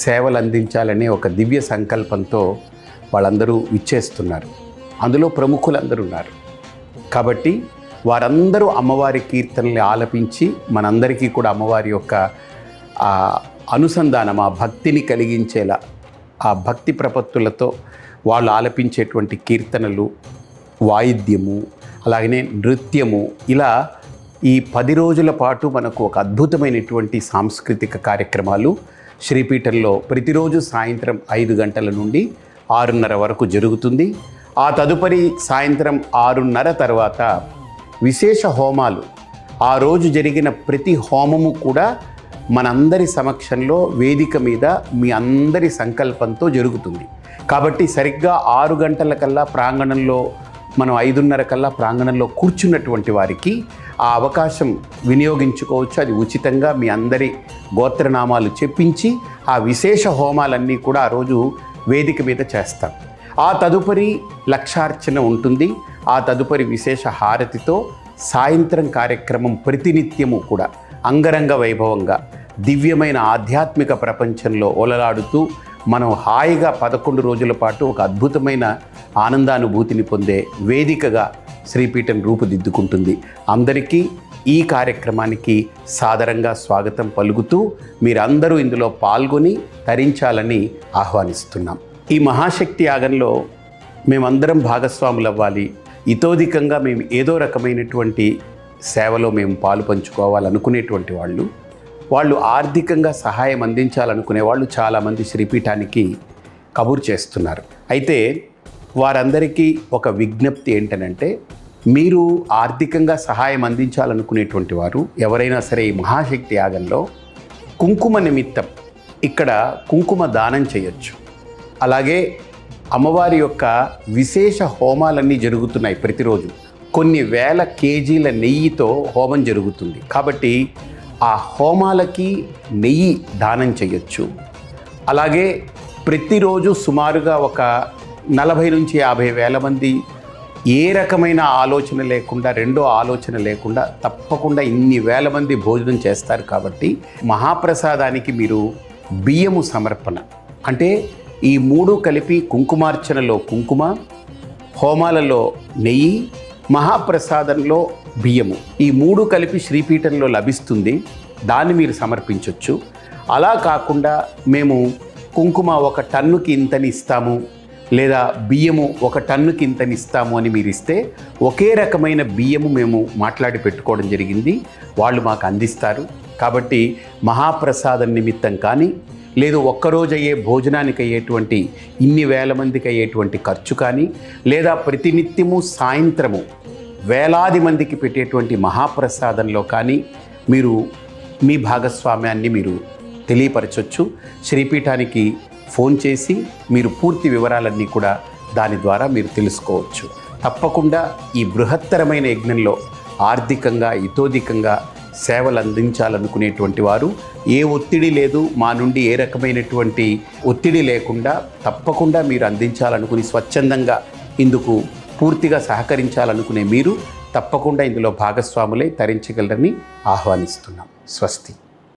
సేవలు అందించాలనే ఒక దివ్య సంకల్పంతో వాళ్ళందరూ విచ్చేస్తున్నారు. అందులో ప్రముఖులందరూ ఉన్నారు. కాబట్టి వారందరూ అమ్మవారి కీర్తనల్ని ఆలపించి మనందరికీ కూడా అమ్మవారి యొక్క అనుసంధానం, ఆ భక్తిని కలిగించేలా, ఆ భక్తి ప్రపత్తులతో వాళ్ళు ఆలపించేటువంటి కీర్తనలు, వాయిద్యము, అలాగనే నృత్యము, ఇలా ఈ 10 రోజుల పాటు మనకు ఒక అద్భుతమైనటువంటి సాంస్కృతిక కార్యక్రమాలు శ్రీపీఠంలో ప్రతిరోజు సాయంత్రం 5 గంటల నుండి 6:30 వరకు జరుగుతుంది. ఆ తదుపరి సాయంత్రం 6:30 తర్వాత విశేష హోమాలు, ఆ రోజు జరిగిన ప్రతి హోమము కూడా మనందరి సమక్షంలో వేదిక మీద మీ అందరి సంకల్పంతో జరుగుతుంది. కాబట్టి సరిగ్గా 6 గంటల కల్లా ప్రాంగణంలో, మనం 5:30 కల్లా ప్రాంగణంలో కూర్చున్నటువంటి వారికి ఆ అవకాశం వినియోగించుకోవచ్చు. అది ఉచితంగా మీ అందరి గోత్రనామాలు చెప్పించి ఆ విశేష హోమాలన్నీ కూడా ఆ రోజు వేదిక మీద చేస్తాం. ఆ తదుపరి లక్షార్చన ఉంటుంది. ఆ తదుపరి విశేష హారతితో సాయంత్రం కార్యక్రమం ప్రతినిత్యము కూడా అంగరంగ వైభవంగా దివ్యమైన ఆధ్యాత్మిక ప్రపంచంలో ఓలలాడుతూ మనం హాయిగా 11 రోజుల పాటు ఒక అద్భుతమైన ఆనందానుభూతిని పొందే వేదికగా శ్రీపీఠం రూపుదిద్దుకుంటుంది. అందరికీ ఈ కార్యక్రమానికి సాదరంగా స్వాగతం పలుకుతూ మీరందరూ ఇందులో పాల్గొని తరించాలని ఆహ్వానిస్తున్నాం. ఈ మహాశక్తి యాగంలో మేమందరం భాగస్వాములు అవ్వాలి, ఇతోధికంగా మేము ఏదో రకమైనటువంటి సేవలో మేము పాలు పంచుకోవాలనుకునేటువంటి వాళ్ళు ఆర్థికంగా సహాయం అందించాలనుకునే వాళ్ళు చాలామంది శ్రీపీఠానికి కబురు చేస్తున్నారు. అయితే వారందరికీ ఒక విజ్ఞప్తి ఏంటనంటే, మీరు ఆర్థికంగా సహాయం అందించాలనుకునేటువంటి వారు ఎవరైనా సరే ఈ మహాశక్తి యాగంలో కుంకుమ నిమిత్తం ఇక్కడ కుంకుమ దానం చేయొచ్చు. అలాగే అమ్మవారి యొక్క విశేష హోమాలన్నీ జరుగుతున్నాయి. ప్రతిరోజు కొన్ని వేల కేజీల నెయ్యితో హోమం జరుగుతుంది. కాబట్టి ఆ హోమాలకి నెయ్యి దానం చేయొచ్చు. అలాగే ప్రతిరోజు సుమారుగా ఒక 40 నుంచి 50 వేల మంది ఏ రకమైన ఆలోచన లేకుండా, రెండో ఆలోచన లేకుండా తప్పకుండా ఇన్ని వేల మంది భోజనం చేస్తారు. కాబట్టి మహాప్రసాదానికి మీరు బియ్యము సమర్పణ, అంటే ఈ 3 కలిపి కుంకుమార్చనలో కుంకుమ, హోమాలలో నెయ్యి, మహాప్రసాదంలో బియ్యము, ఈ 3 కలిపి శ్రీపీఠంలో లభిస్తుంది. దాన్ని మీరు సమర్పించవచ్చు. అలా కాకుండా మేము కుంకుమ 1 టన్నుకి ఇంతని ఇస్తాము, లేదా బియ్యము 1 టన్నుకి ఇంతని ఇస్తాము అని మీరు ఇస్తే, ఒకే రకమైన బియ్యము మేము మాట్లాడి పెట్టుకోవడం జరిగింది, వాళ్ళు మాకు అందిస్తారు. కాబట్టి మహాప్రసాదం నిమిత్తం కానీ, లేదు ఒక్కరోజు అయ్యే భోజనానికి అయ్యేటువంటి ఇన్ని వేల మందికి అయ్యేటువంటి ఖర్చు కానీ, లేదా ప్రతినిత్యము సాయంత్రము వేలాది మందికి పెట్టేటువంటి మహాప్రసాదంలో కానీ మీరు మీ భాగస్వామ్యాన్ని మీరు తెలియపరచవచ్చు. శ్రీపీఠానికి ఫోన్ చేసి మీరు పూర్తి వివరాలన్నీ కూడా దాని ద్వారా మీరు తెలుసుకోవచ్చు. తప్పకుండా ఈ బృహత్తరమైన యజ్ఞంలో ఆర్థికంగా, ఇతోధికంగా సేవలు అందించాలనుకునేటువంటి వారు, ఏ ఒత్తిడి లేదు, మా నుండి ఏ రకమైనటువంటి ఒత్తిడి లేకుండా తప్పకుండా మీరు అందించాలనుకుని స్వచ్ఛందంగా ఇందుకు పూర్తిగా సహకరించాలనుకునే మీరు తప్పకుండా ఇందులో భాగస్వాములై తరించగలరని ఆహ్వానిస్తున్నాం. స్వస్తి.